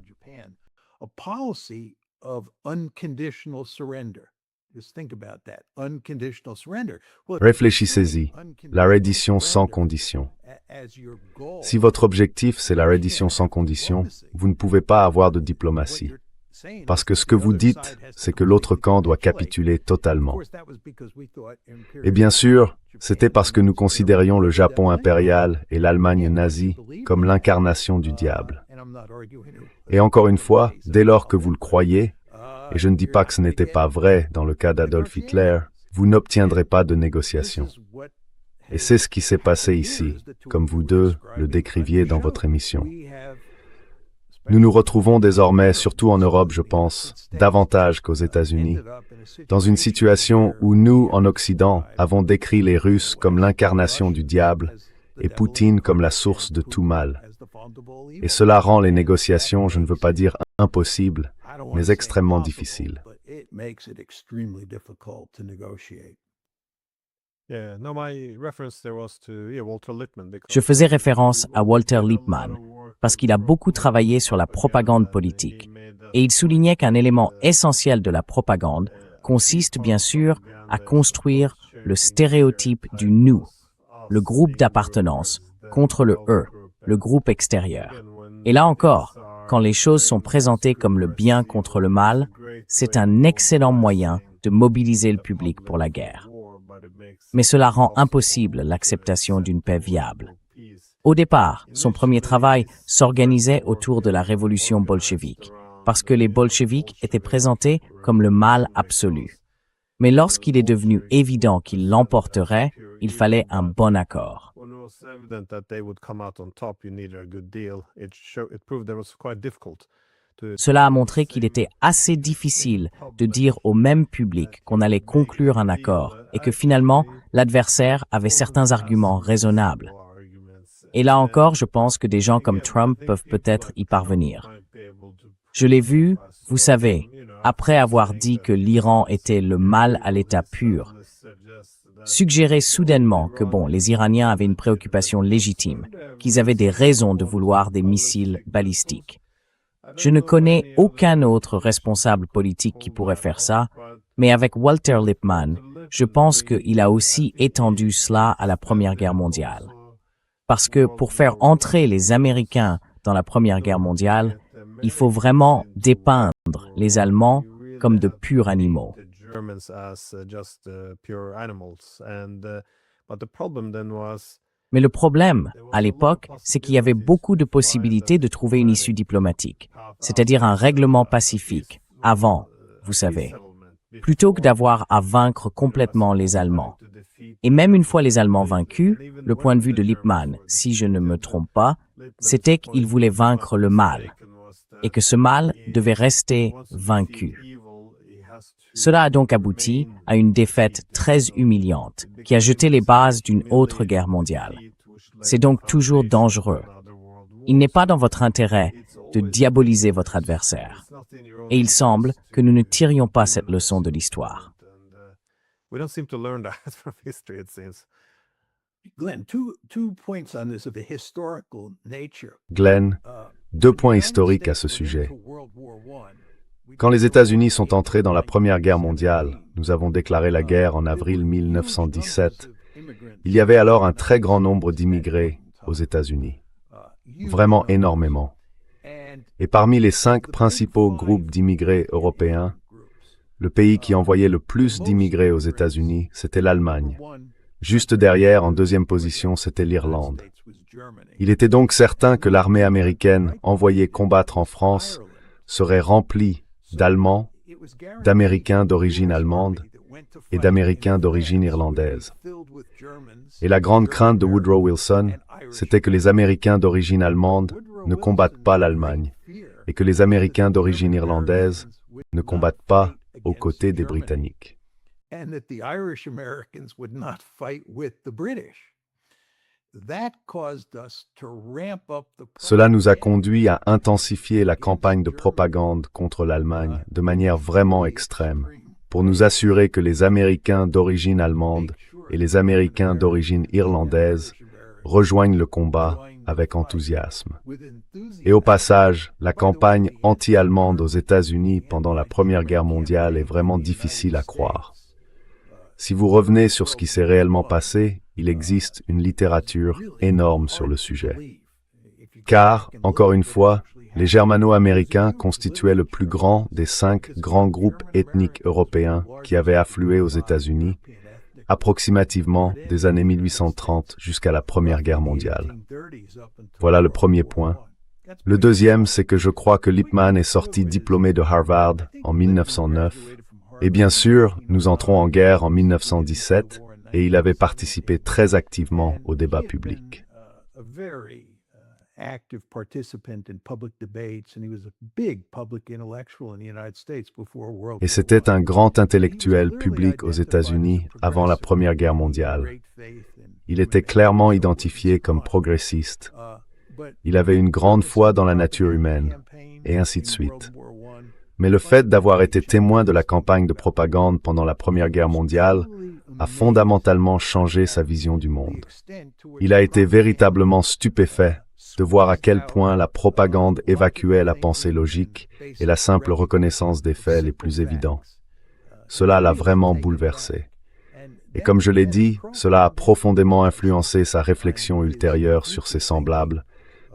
Réfléchissez-y, la reddition sans condition. Si votre objectif c'est la reddition sans condition, vous ne pouvez pas avoir de diplomatie. Parce que ce que vous dites, c'est que l'autre camp doit capituler totalement. Et bien sûr, c'était parce que nous considérions le Japon impérial et l'Allemagne nazie comme l'incarnation du diable. Et encore une fois, dès lors que vous le croyez, et je ne dis pas que ce n'était pas vrai dans le cas d'Adolf Hitler, vous n'obtiendrez pas de négociation. Et c'est ce qui s'est passé ici, comme vous deux le décriviez dans votre émission. Nous nous retrouvons désormais, surtout en Europe, je pense, davantage qu'aux États-Unis, dans une situation où nous, en Occident, avons décrit les Russes comme l'incarnation du diable et Poutine comme la source de tout mal. Et cela rend les négociations, je ne veux pas dire impossibles, mais extrêmement difficiles. Je faisais référence à Walter Lippmann parce qu'il a beaucoup travaillé sur la propagande politique et il soulignait qu'un élément essentiel de la propagande consiste bien sûr à construire le stéréotype du nous, le groupe d'appartenance, contre le eux, le groupe extérieur. Et là encore, quand les choses sont présentées comme le bien contre le mal, c'est un excellent moyen de mobiliser le public pour la guerre. Mais cela rend impossible l'acceptation d'une paix viable. Au départ, son premier travail s'organisait autour de la révolution bolchevique, parce que les bolcheviks étaient présentés comme le mal absolu. Mais lorsqu'il est devenu évident qu'il l'emporterait, il fallait un bon accord. Cela a montré qu'il était assez difficile de dire au même public qu'on allait conclure un accord et que finalement, l'adversaire avait certains arguments raisonnables. Et là encore, je pense que des gens comme Trump peuvent peut-être y parvenir. Je l'ai vu, vous savez, après avoir dit que l'Iran était le mal à l'état pur, suggérer soudainement que les Iraniens avaient une préoccupation légitime, qu'ils avaient des raisons de vouloir des missiles balistiques. Je ne connais aucun autre responsable politique qui pourrait faire ça, mais avec Walter Lippmann, je pense qu'il a aussi étendu cela à la Première Guerre mondiale. Parce que pour faire entrer les Américains dans la Première Guerre mondiale, il faut vraiment dépeindre les Allemands comme de purs animaux. Mais le problème, à l'époque, c'est qu'il y avait beaucoup de possibilités de trouver une issue diplomatique, c'est-à-dire un règlement pacifique, avant, vous savez, plutôt que d'avoir à vaincre complètement les Allemands. Et même une fois les Allemands vaincus, le point de vue de Lippmann, si je ne me trompe pas, c'était qu'il voulait vaincre le mal, et que ce mal devait rester vaincu. Cela a donc abouti à une défaite très humiliante, qui a jeté les bases d'une autre guerre mondiale. C'est donc toujours dangereux. Il n'est pas dans votre intérêt de diaboliser votre adversaire. Et il semble que nous ne tirions pas cette leçon de l'histoire. Glenn, 2 points historiques à ce sujet. Quand les États-Unis sont entrés dans la Première Guerre mondiale, nous avons déclaré la guerre en avril 1917. Il y avait alors un très grand nombre d'immigrés aux États-Unis. Vraiment énormément. Et parmi les 5 principaux groupes d'immigrés européens, le pays qui envoyait le plus d'immigrés aux États-Unis, c'était l'Allemagne. Juste derrière, en deuxième position, c'était l'Irlande. Il était donc certain que l'armée américaine envoyée combattre en France serait remplie d'Allemands, d'Américains d'origine allemande et d'Américains d'origine irlandaise. Et la grande crainte de Woodrow Wilson, c'était que les Américains d'origine allemande ne combattent pas l'Allemagne et que les Américains d'origine irlandaise ne combattent pas aux côtés des Britanniques. Cela nous a conduit à intensifier la campagne de propagande contre l'Allemagne de manière vraiment extrême, pour nous assurer que les Américains d'origine allemande et les Américains d'origine irlandaise rejoignent le combat avec enthousiasme. Et au passage, la campagne anti-allemande aux États-Unis pendant la Première Guerre mondiale est vraiment difficile à croire. Si vous revenez sur ce qui s'est réellement passé, il existe une littérature énorme sur le sujet. Car, encore une fois, les Germano-Américains constituaient le plus grand des 5 grands groupes ethniques européens qui avaient afflué aux États-Unis, approximativement des années 1830 jusqu'à la Première Guerre mondiale. Voilà le premier point. Le deuxième, c'est que je crois que Lippmann est sorti diplômé de Harvard en 1909. Et bien sûr, nous entrons en guerre en 1917 et il avait participé très activement au débat public. Et c'était un grand intellectuel public aux États-Unis avant la Première Guerre mondiale. Il était clairement identifié comme progressiste. Il avait une grande foi dans la nature humaine, et ainsi de suite. Mais le fait d'avoir été témoin de la campagne de propagande pendant la Première Guerre mondiale a fondamentalement changé sa vision du monde. Il a été véritablement stupéfait de voir à quel point la propagande évacuait la pensée logique et la simple reconnaissance des faits les plus évidents. Cela l'a vraiment bouleversé. Et comme je l'ai dit, cela a profondément influencé sa réflexion ultérieure sur ses semblables,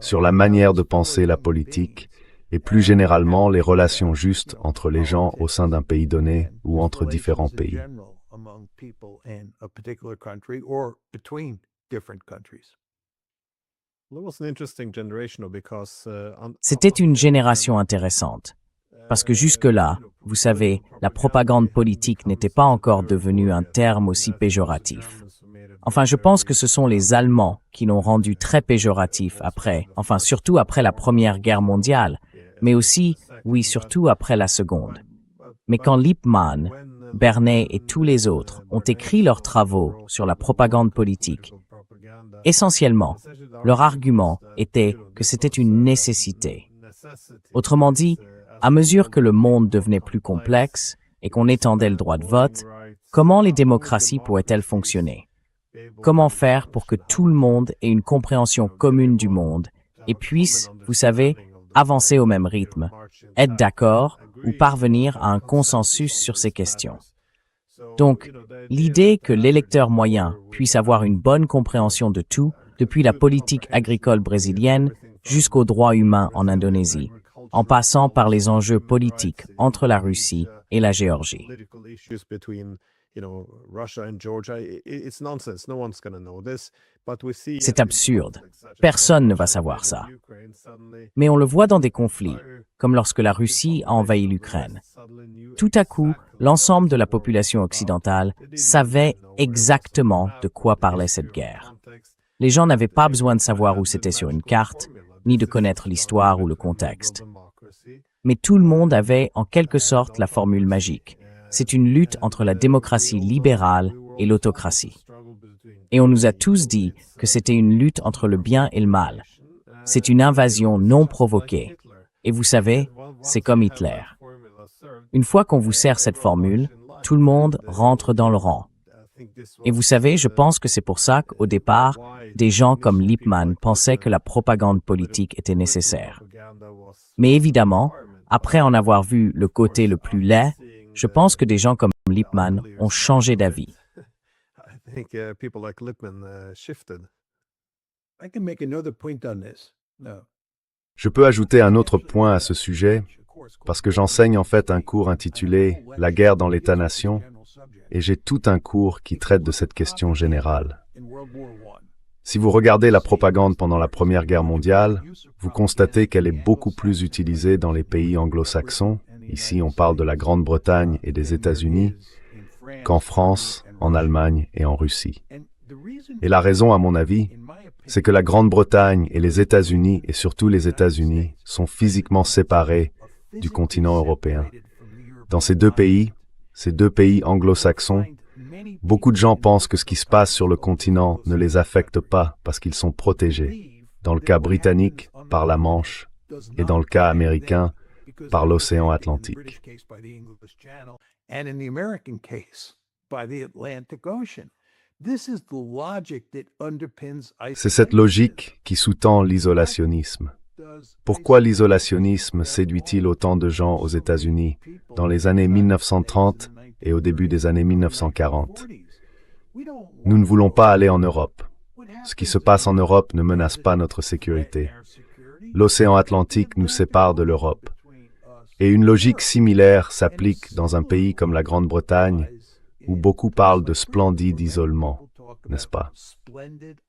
sur la manière de penser la politique, et plus généralement les relations justes entre les gens au sein d'un pays donné ou entre différents pays. C'était une génération intéressante, parce que jusque-là, vous savez, la propagande politique n'était pas encore devenue un terme aussi péjoratif. Enfin, je pense que ce sont les Allemands qui l'ont rendu très péjoratif après, enfin surtout après la Première Guerre mondiale, mais aussi, oui, surtout après la Seconde. Mais quand Lippmann, Bernet et tous les autres ont écrit leurs travaux sur la propagande politique, essentiellement, leur argument était que c'était une nécessité. Autrement dit, à mesure que le monde devenait plus complexe et qu'on étendait le droit de vote, comment les démocraties pourraient-elles fonctionner? Comment faire pour que tout le monde ait une compréhension commune du monde et puisse, vous savez, avancer au même rythme, être d'accord ou parvenir à un consensus sur ces questions? Donc, l'idée que l'électeur moyen puisse avoir une bonne compréhension de tout, depuis la politique agricole brésilienne jusqu'aux droits humains en Indonésie, en passant par les enjeux politiques entre la Russie et la Géorgie. C'est absurde. Personne ne va savoir ça. Mais on le voit dans des conflits, comme lorsque la Russie a envahi l'Ukraine. Tout à coup, l'ensemble de la population occidentale savait exactement de quoi parlait cette guerre. Les gens n'avaient pas besoin de savoir où c'était sur une carte, ni de connaître l'histoire ou le contexte. Mais tout le monde avait, en quelque sorte, la formule magique. C'est une lutte entre la démocratie libérale et l'autocratie. Et on nous a tous dit que c'était une lutte entre le bien et le mal. C'est une invasion non provoquée. Et vous savez, c'est comme Hitler. Une fois qu'on vous sert cette formule, tout le monde rentre dans le rang. Et vous savez, je pense que c'est pour ça qu'au départ, des gens comme Lippmann pensaient que la propagande politique était nécessaire. Mais évidemment, après en avoir vu le côté le plus laid, je pense que des gens comme Lippmann ont changé d'avis. Je peux ajouter un autre point à ce sujet, parce que j'enseigne en fait un cours intitulé « La guerre dans l'État-nation » et j'ai tout un cours qui traite de cette question générale. Si vous regardez la propagande pendant la Première Guerre mondiale, vous constatez qu'elle est beaucoup plus utilisée dans les pays anglo-saxons, ici on parle de la Grande-Bretagne et des États-Unis, qu'en France, en Allemagne et en Russie. Et la raison, à mon avis, c'est que la Grande-Bretagne et les États-Unis, et surtout les États-Unis, sont physiquement séparés du continent européen. Dans ces deux pays anglo-saxons, beaucoup de gens pensent que ce qui se passe sur le continent ne les affecte pas parce qu'ils sont protégés. Dans le cas britannique, par la Manche, et dans le cas américain, par l'océan Atlantique. C'est cette logique qui sous-tend l'isolationnisme. Pourquoi l'isolationnisme séduit-il autant de gens aux États-Unis dans les années 1930 et au début des années 1940? Nous ne voulons pas aller en Europe. Ce qui se passe en Europe ne menace pas notre sécurité. L'océan Atlantique nous sépare de l'Europe. Et une logique similaire s'applique dans un pays comme la Grande-Bretagne, où beaucoup parlent de splendide isolement, n'est-ce pas?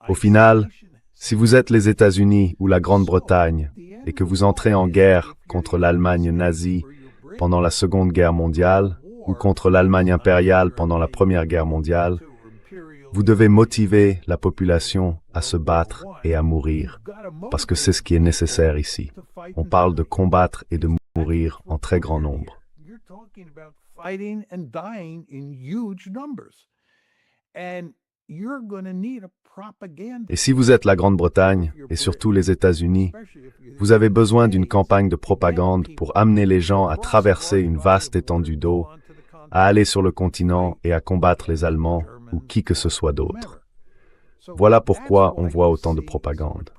Au final, si vous êtes les États-Unis ou la Grande-Bretagne, et que vous entrez en guerre contre l'Allemagne nazie pendant la Seconde Guerre mondiale ou contre l'Allemagne impériale pendant la Première Guerre mondiale, vous devez motiver la population à se battre et à mourir, parce que c'est ce qui est nécessaire ici. On parle de combattre et de mourir en très grand nombre. Et si vous êtes la Grande-Bretagne, et surtout les États-Unis, vous avez besoin d'une campagne de propagande pour amener les gens à traverser une vaste étendue d'eau, à aller sur le continent et à combattre les Allemands ou qui que ce soit d'autre. Voilà pourquoi on voit autant de propagande.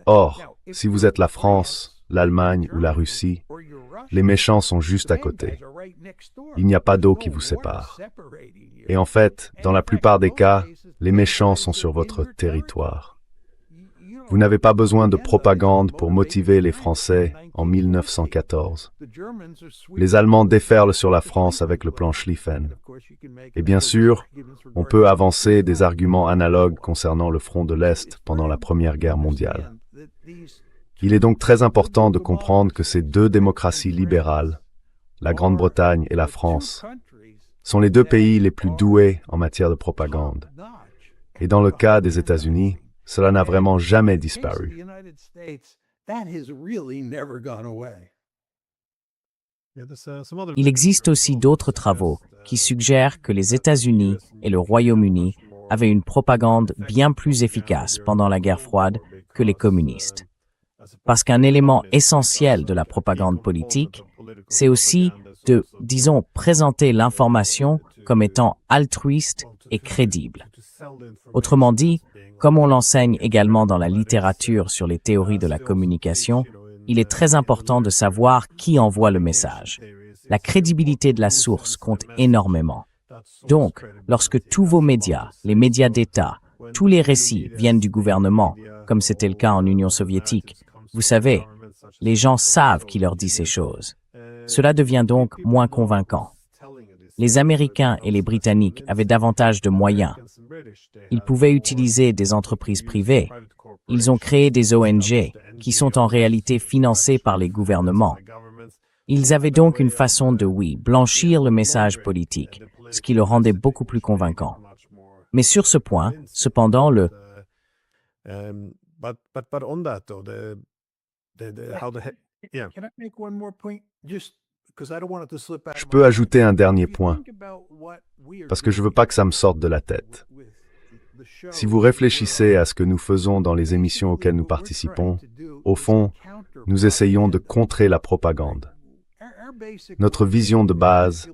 Or, si vous êtes la France, l'Allemagne ou la Russie, les méchants sont juste à côté. Il n'y a pas d'eau qui vous sépare. Et en fait, dans la plupart des cas, les méchants sont sur votre territoire. Vous n'avez pas besoin de propagande pour motiver les Français en 1914. Les Allemands déferlent sur la France avec le plan Schlieffen. Et bien sûr, on peut avancer des arguments analogues concernant le front de l'Est pendant la Première Guerre mondiale. Il est donc très important de comprendre que ces deux démocraties libérales, la Grande-Bretagne et la France, sont les deux pays les plus doués en matière de propagande. Et dans le cas des États-Unis, cela n'a vraiment jamais disparu. Il existe aussi d'autres travaux qui suggèrent que les États-Unis et le Royaume-Uni avaient une propagande bien plus efficace pendant la guerre froide que les communistes. Parce qu'un élément essentiel de la propagande politique, c'est aussi de, disons, présenter l'information comme étant altruiste et crédible. Autrement dit, comme on l'enseigne également dans la littérature sur les théories de la communication, il est très important de savoir qui envoie le message. La crédibilité de la source compte énormément. Donc, lorsque tous vos médias, les médias d'État, tous les récits viennent du gouvernement, comme c'était le cas en Union soviétique, vous savez, les gens savent qui leur dit ces choses. Cela devient donc moins convaincant. Les Américains et les Britanniques avaient davantage de moyens. Ils pouvaient utiliser des entreprises privées. Ils ont créé des ONG qui sont en réalité financées par les gouvernements. Ils avaient donc une façon de, blanchir le message politique, ce qui le rendait beaucoup plus convaincant. Mais sur ce point, cependant, Je peux ajouter un dernier point, parce que je ne veux pas que ça me sorte de la tête. Si vous réfléchissez à ce que nous faisons dans les émissions auxquelles nous participons, au fond, nous essayons de contrer la propagande. Notre vision de base,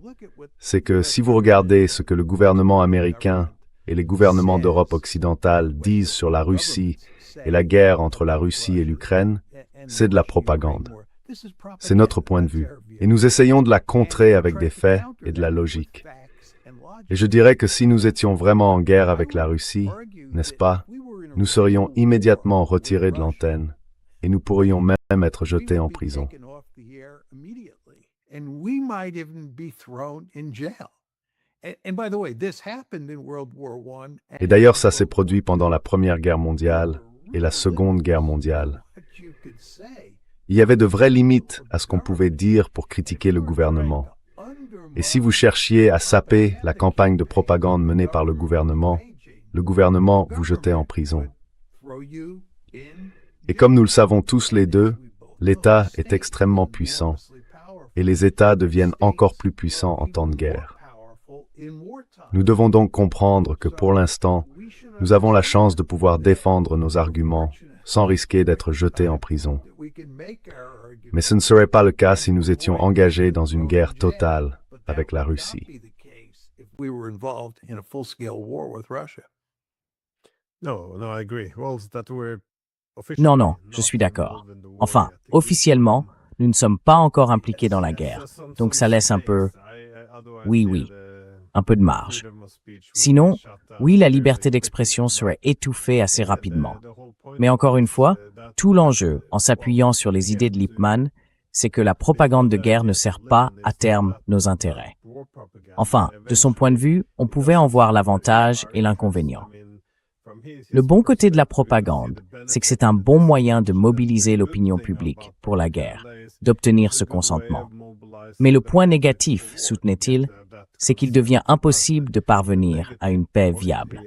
c'est que si vous regardez ce que le gouvernement américain et les gouvernements d'Europe occidentale disent sur la Russie et la guerre entre la Russie et l'Ukraine, c'est de la propagande. C'est notre point de vue. Et nous essayons de la contrer avec des faits et de la logique. Et je dirais que si nous étions vraiment en guerre avec la Russie, n'est-ce pas, nous serions immédiatement retirés de l'antenne et nous pourrions même être jetés en prison. Et d'ailleurs, ça s'est produit pendant la Première Guerre mondiale et la Seconde Guerre mondiale. Il y avait de vraies limites à ce qu'on pouvait dire pour critiquer le gouvernement. Et si vous cherchiez à saper la campagne de propagande menée par le gouvernement vous jetait en prison. Et comme nous le savons tous les deux, l'État est extrêmement puissant, et les États deviennent encore plus puissants en temps de guerre. Nous devons donc comprendre que pour l'instant, nous avons la chance de pouvoir défendre nos arguments sans risquer d'être jetés en prison. Mais ce ne serait pas le cas si nous étions engagés dans une guerre totale avec la Russie. Non, je suis d'accord. Enfin, officiellement, nous ne sommes pas encore impliqués dans la guerre, donc ça laisse un peu, un peu de marge. Sinon, la liberté d'expression serait étouffée assez rapidement. Mais encore une fois, tout l'enjeu, en s'appuyant sur les idées de Lippmann, c'est que la propagande de guerre ne sert pas, à terme, nos intérêts. Enfin, de son point de vue, on pouvait en voir l'avantage et l'inconvénient. Le bon côté de la propagande, c'est que c'est un bon moyen de mobiliser l'opinion publique pour la guerre, d'obtenir ce consentement. Mais le point négatif, soutenait-il, c'est qu'il devient impossible de parvenir à une paix viable.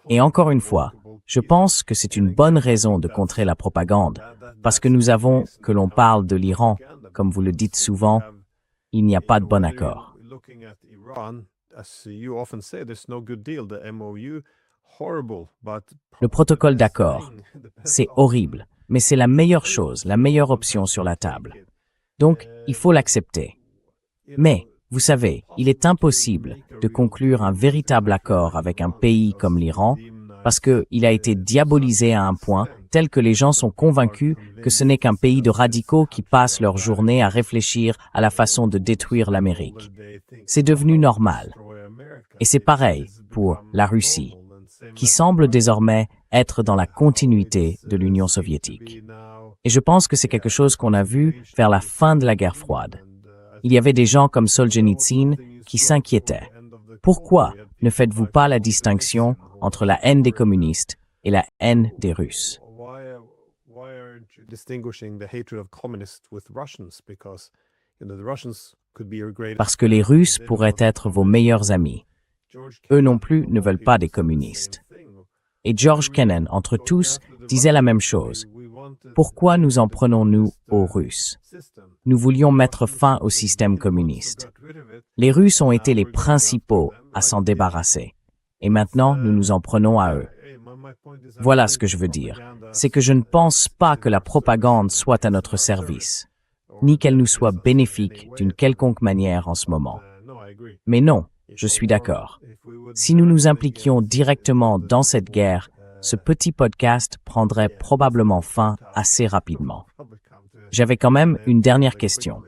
Et encore une fois, je pense que c'est une bonne raison de contrer la propagande, parce que nous avons, que l'on parle de l'Iran, comme vous le dites souvent, il n'y a pas de bon accord. Le protocole d'accord, c'est horrible, mais c'est la meilleure chose, la meilleure option sur la table. Donc, il faut l'accepter. Mais, vous savez, il est impossible de conclure un véritable accord avec un pays comme l'Iran parce qu'il a été diabolisé à un point tel que les gens sont convaincus que ce n'est qu'un pays de radicaux qui passent leur journée à réfléchir à la façon de détruire l'Amérique. C'est devenu normal. Et c'est pareil pour la Russie, qui semble désormais être dans la continuité de l'Union soviétique. Et je pense que c'est quelque chose qu'on a vu vers la fin de la guerre froide. Il y avait des gens comme Solzhenitsyn qui s'inquiétaient. Pourquoi ne faites-vous pas la distinction entre la haine des communistes et la haine des Russes? Parce que les Russes pourraient être vos meilleurs amis. Eux non plus ne veulent pas des communistes. Et George Kennan, entre tous, disait la même chose. Pourquoi nous en prenons-nous aux Russes? Nous voulions mettre fin au système communiste. Les Russes ont été les principaux à s'en débarrasser. Et maintenant, nous nous en prenons à eux. Voilà ce que je veux dire. C'est que je ne pense pas que la propagande soit à notre service, ni qu'elle nous soit bénéfique d'une quelconque manière en ce moment. Mais non, je suis d'accord. Si nous nous impliquions directement dans cette guerre, ce petit podcast prendrait probablement fin assez rapidement. J'avais quand même une dernière question.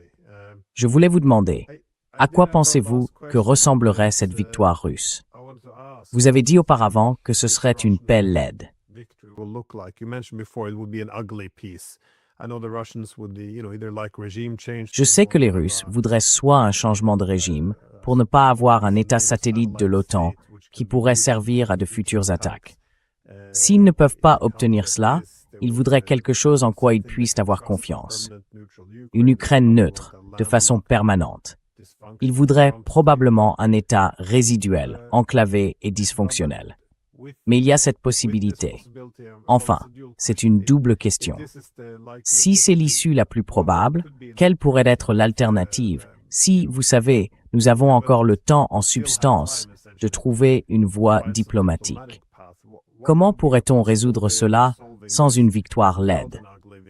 Je voulais vous demander, à quoi pensez-vous que ressemblerait cette victoire russe? Vous avez dit auparavant que ce serait une paix laide. Je sais que les Russes voudraient soit un changement de régime pour ne pas avoir un État satellite de l'OTAN qui pourrait servir à de futures attaques. S'ils ne peuvent pas obtenir cela, ils voudraient quelque chose en quoi ils puissent avoir confiance. Une Ukraine neutre, de façon permanente. Ils voudraient probablement un État résiduel, enclavé et dysfonctionnel. Mais il y a cette possibilité. Enfin, c'est une double question. Si c'est l'issue la plus probable, quelle pourrait être l'alternative si, vous savez, nous avons encore le temps en substance de trouver une voie diplomatique? Comment pourrait-on résoudre cela sans une victoire laide?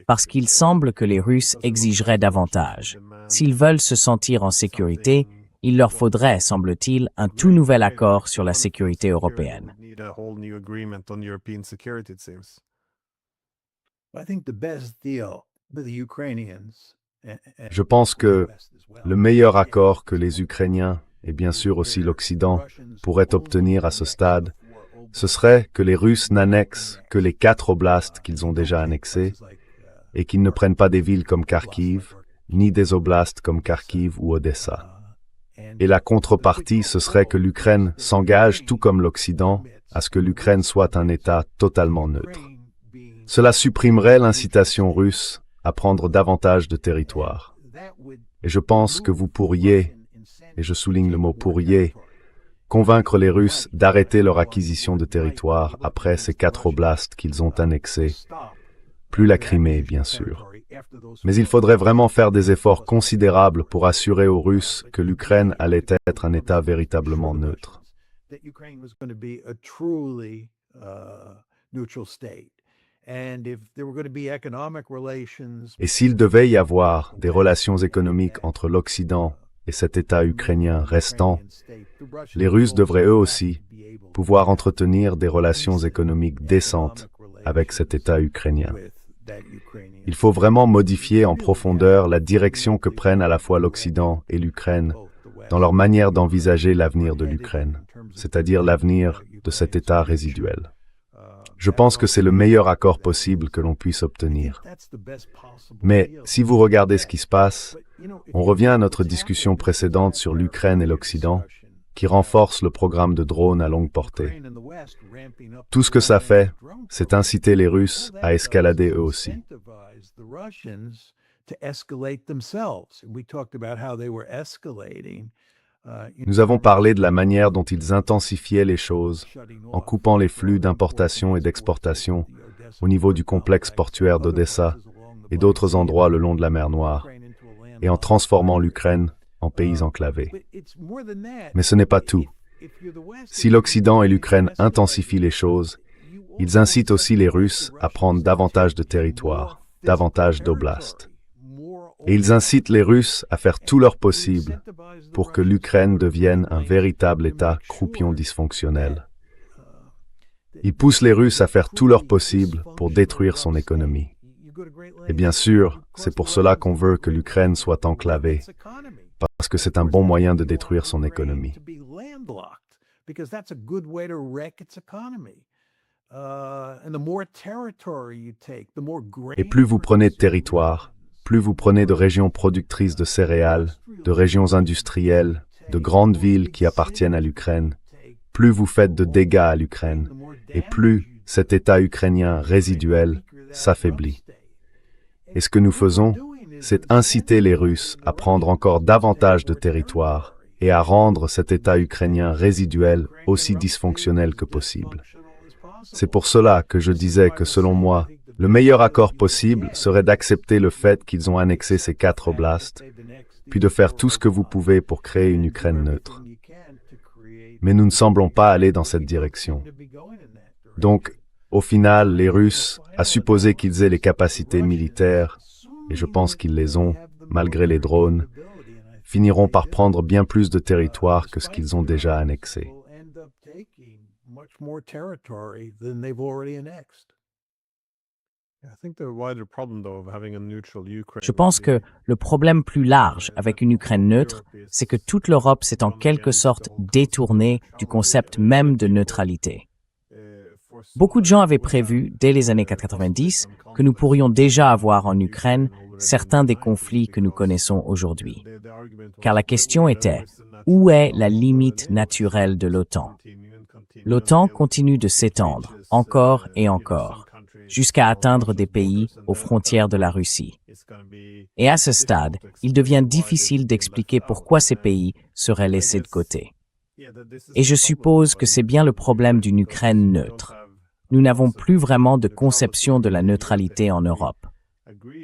Parce qu'il semble que les Russes exigeraient davantage. S'ils veulent se sentir en sécurité, il leur faudrait, semble-t-il, un tout nouvel accord sur la sécurité européenne. Je pense que le meilleur accord que les Ukrainiens, et bien sûr aussi l'Occident, pourraient obtenir à ce stade, ce serait que les Russes n'annexent que les 4 oblasts qu'ils ont déjà annexés et qu'ils ne prennent pas des villes comme Kharkiv, ni des oblasts comme Kharkiv ou Odessa. Et la contrepartie, ce serait que l'Ukraine s'engage, tout comme l'Occident, à ce que l'Ukraine soit un État totalement neutre. Cela supprimerait l'incitation russe à prendre davantage de territoire. Et je pense que vous pourriez, et je souligne le mot pourriez, convaincre les Russes d'arrêter leur acquisition de territoire après ces 4 oblasts qu'ils ont annexés, plus la Crimée, bien sûr. Mais il faudrait vraiment faire des efforts considérables pour assurer aux Russes que l'Ukraine allait être un État véritablement neutre. Et s'il devait y avoir des relations économiques entre l'Occident et cet État ukrainien restant, les Russes devraient eux aussi pouvoir entretenir des relations économiques décentes avec cet État ukrainien. Il faut vraiment modifier en profondeur la direction que prennent à la fois l'Occident et l'Ukraine dans leur manière d'envisager l'avenir de l'Ukraine, c'est-à-dire l'avenir de cet État résiduel. Je pense que c'est le meilleur accord possible que l'on puisse obtenir. Mais si vous regardez ce qui se passe, on revient à notre discussion précédente sur l'Ukraine et l'Occident, qui renforce le programme de drones à longue portée. Tout ce que ça fait, c'est inciter les Russes à escalader eux aussi. Nous avons parlé de la manière dont ils intensifiaient les choses en coupant les flux d'importation et d'exportation au niveau du complexe portuaire d'Odessa et d'autres endroits le long de la mer Noire, et en transformant l'Ukraine en pays enclavés. Mais ce n'est pas tout. Si l'Occident et l'Ukraine intensifient les choses, ils incitent aussi les Russes à prendre davantage de territoire, davantage d'oblasts. Et ils incitent les Russes à faire tout leur possible pour que l'Ukraine devienne un véritable État croupion dysfonctionnel. Ils poussent les Russes à faire tout leur possible pour détruire son économie. Et bien sûr, c'est pour cela qu'on veut que l'Ukraine soit enclavée, parce que c'est un bon moyen de détruire son économie. Et plus vous prenez de territoire, plus vous prenez de régions productrices de céréales, de régions industrielles, de grandes villes qui appartiennent à l'Ukraine, plus vous faites de dégâts à l'Ukraine, et plus cet État ukrainien résiduel s'affaiblit. Et ce que nous faisons, c'est inciter les Russes à prendre encore davantage de territoire et à rendre cet État ukrainien résiduel aussi dysfonctionnel que possible. C'est pour cela que je disais que selon moi, le meilleur accord possible serait d'accepter le fait qu'ils ont annexé ces 4 oblasts, puis de faire tout ce que vous pouvez pour créer une Ukraine neutre. Mais nous ne semblons pas aller dans cette direction. Donc, au final, les Russes, à supposer qu'ils aient les capacités militaires, et je pense qu'ils les ont, malgré les drones, finiront par prendre bien plus de territoire que ce qu'ils ont déjà annexé. Je pense que le problème plus large avec une Ukraine neutre, c'est que toute l'Europe s'est en quelque sorte détournée du concept même de neutralité. Beaucoup de gens avaient prévu, dès les années 90, que nous pourrions déjà avoir en Ukraine certains des conflits que nous connaissons aujourd'hui. Car la question était, où est la limite naturelle de l'OTAN? L'OTAN continue de s'étendre, encore et encore, jusqu'à atteindre des pays aux frontières de la Russie. Et à ce stade, il devient difficile d'expliquer pourquoi ces pays seraient laissés de côté. Et je suppose que c'est bien le problème d'une Ukraine neutre. Nous n'avons plus vraiment de conception de la neutralité en Europe.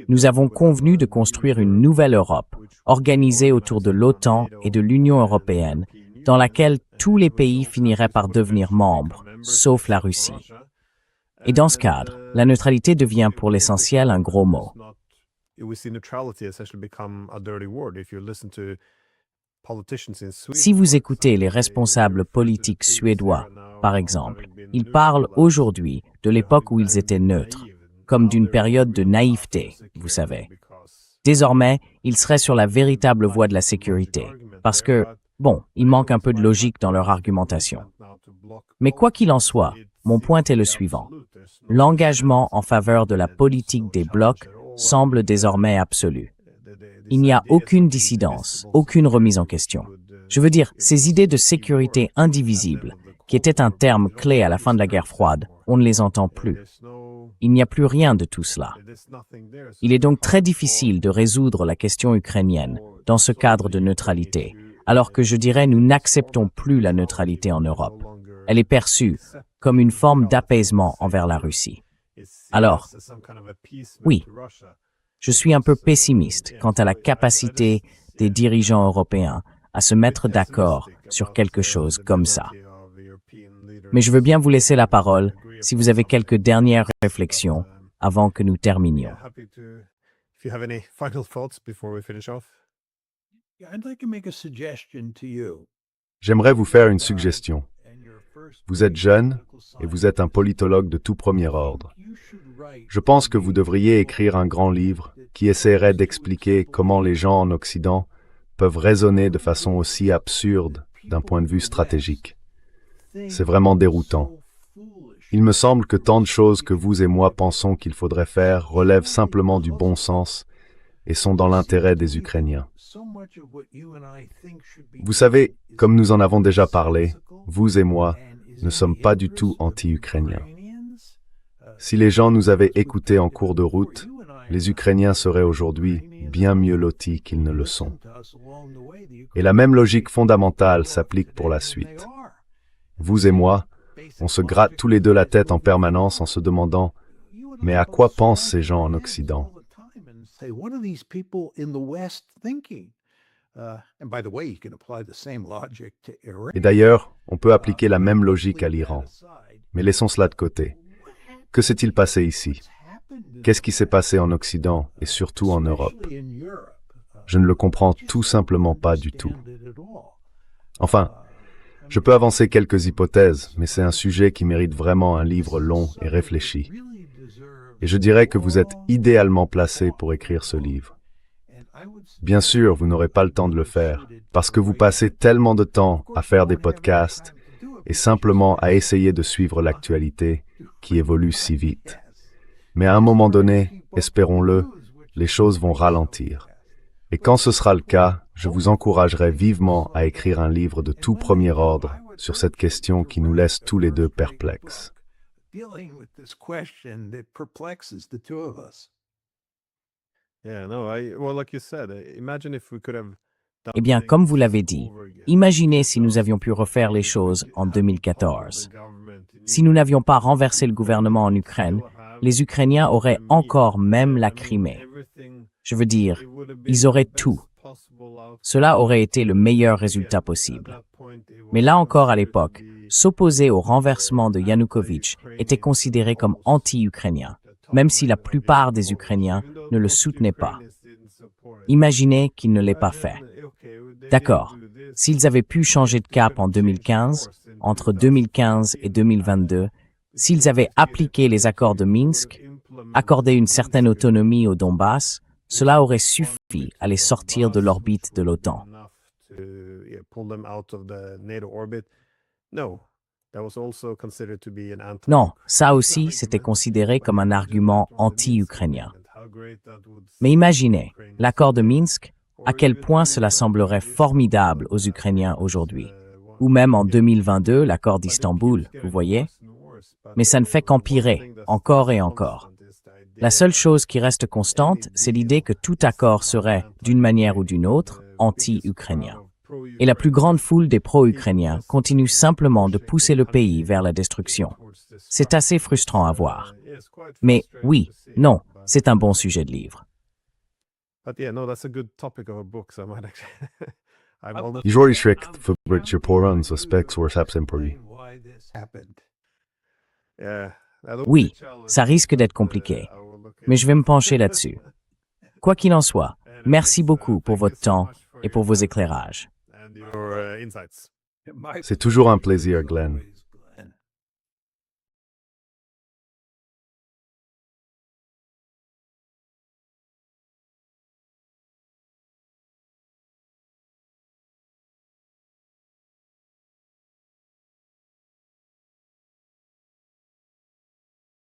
Nous avons convenu de construire une nouvelle Europe, organisée autour de l'OTAN et de l'Union européenne, dans laquelle tous les pays finiraient par devenir membres, sauf la Russie. Et dans ce cadre, la neutralité devient pour l'essentiel un gros mot. Si vous écoutez les responsables politiques suédois, par exemple, ils parlent aujourd'hui de l'époque où ils étaient neutres, comme d'une période de naïveté, vous savez. Désormais, ils seraient sur la véritable voie de la sécurité, parce que, bon, il manque un peu de logique dans leur argumentation. Mais quoi qu'il en soit, mon point est le suivant. L'engagement en faveur de la politique des blocs semble désormais absolu. Il n'y a aucune dissidence, aucune remise en question. Je veux dire, ces idées de sécurité indivisible, qui étaient un terme clé à la fin de la guerre froide, on ne les entend plus. Il n'y a plus rien de tout cela. Il est donc très difficile de résoudre la question ukrainienne dans ce cadre de neutralité, alors que je dirais nous n'acceptons plus la neutralité en Europe. Elle est perçue comme une forme d'apaisement envers la Russie. Alors, oui, je suis un peu pessimiste quant à la capacité des dirigeants européens à se mettre d'accord sur quelque chose comme ça. Mais je veux bien vous laisser la parole si vous avez quelques dernières réflexions avant que nous terminions. J'aimerais vous faire une suggestion. Vous êtes jeune et vous êtes un politologue de tout premier ordre. Je pense que vous devriez écrire un grand livre qui essaierait d'expliquer comment les gens en Occident peuvent raisonner de façon aussi absurde d'un point de vue stratégique. C'est vraiment déroutant. Il me semble que tant de choses que vous et moi pensons qu'il faudrait faire relèvent simplement du bon sens, et sont dans l'intérêt des Ukrainiens. Vous savez, comme nous en avons déjà parlé, vous et moi ne sommes pas du tout anti-ukrainiens. Si les gens nous avaient écoutés en cours de route, les Ukrainiens seraient aujourd'hui bien mieux lotis qu'ils ne le sont. Et la même logique fondamentale s'applique pour la suite. Vous et moi, on se gratte tous les deux la tête en permanence en se demandant « Mais à quoi pensent ces gens en Occident ?» Et d'ailleurs, on peut appliquer la même logique à l'Iran. Mais laissons cela de côté. Que s'est-il passé ici? Qu'est-ce qui s'est passé en Occident et surtout en Europe? Je ne le comprends tout simplement pas du tout. Enfin, je peux avancer quelques hypothèses, mais c'est un sujet qui mérite vraiment un livre long et réfléchi. Et je dirais que vous êtes idéalement placé pour écrire ce livre. Bien sûr, vous n'aurez pas le temps de le faire, parce que vous passez tellement de temps à faire des podcasts et simplement à essayer de suivre l'actualité qui évolue si vite. Mais à un moment donné, espérons-le, les choses vont ralentir. Et quand ce sera le cas, je vous encouragerai vivement à écrire un livre de tout premier ordre sur cette question qui nous laisse tous les deux perplexes. Eh bien, comme vous l'avez dit, imaginez si nous avions pu refaire les choses en 2014. Si nous n'avions pas renversé le gouvernement en Ukraine, les Ukrainiens auraient encore même la Crimée. Je veux dire, ils auraient tout. Cela aurait été le meilleur résultat possible. Mais là encore à l'époque, s'opposer au renversement de Yanukovych était considéré comme anti-ukrainien, même si la plupart des Ukrainiens ne le soutenaient pas. Imaginez qu'il ne l'ait pas fait. D'accord, s'ils avaient pu changer de cap en 2015, entre 2015 et 2022, s'ils avaient appliqué les accords de Minsk, accordé une certaine autonomie au Donbass, cela aurait suffi à les sortir de l'orbite de l'OTAN. Non, ça aussi, c'était considéré comme un argument anti-ukrainien. Mais imaginez, l'accord de Minsk, à quel point cela semblerait formidable aux Ukrainiens aujourd'hui. Ou même en 2022, l'accord d'Istanbul, vous voyez? Mais ça ne fait qu'empirer, encore et encore. La seule chose qui reste constante, c'est l'idée que tout accord serait, d'une manière ou d'une autre, anti-ukrainien. Et la plus grande foule des pro-ukrainiens continue simplement de pousser le pays vers la destruction. C'est assez frustrant à voir. Mais oui, non, c'est un bon sujet de livre. Jeżeli schrikt wybrać poran ze specs Sapsempori. Oui, ça risque d'être compliqué, mais je vais me pencher là-dessus. Quoi qu'il en soit, merci beaucoup pour votre temps et pour vos éclairages. C'est toujours un plaisir, Glenn.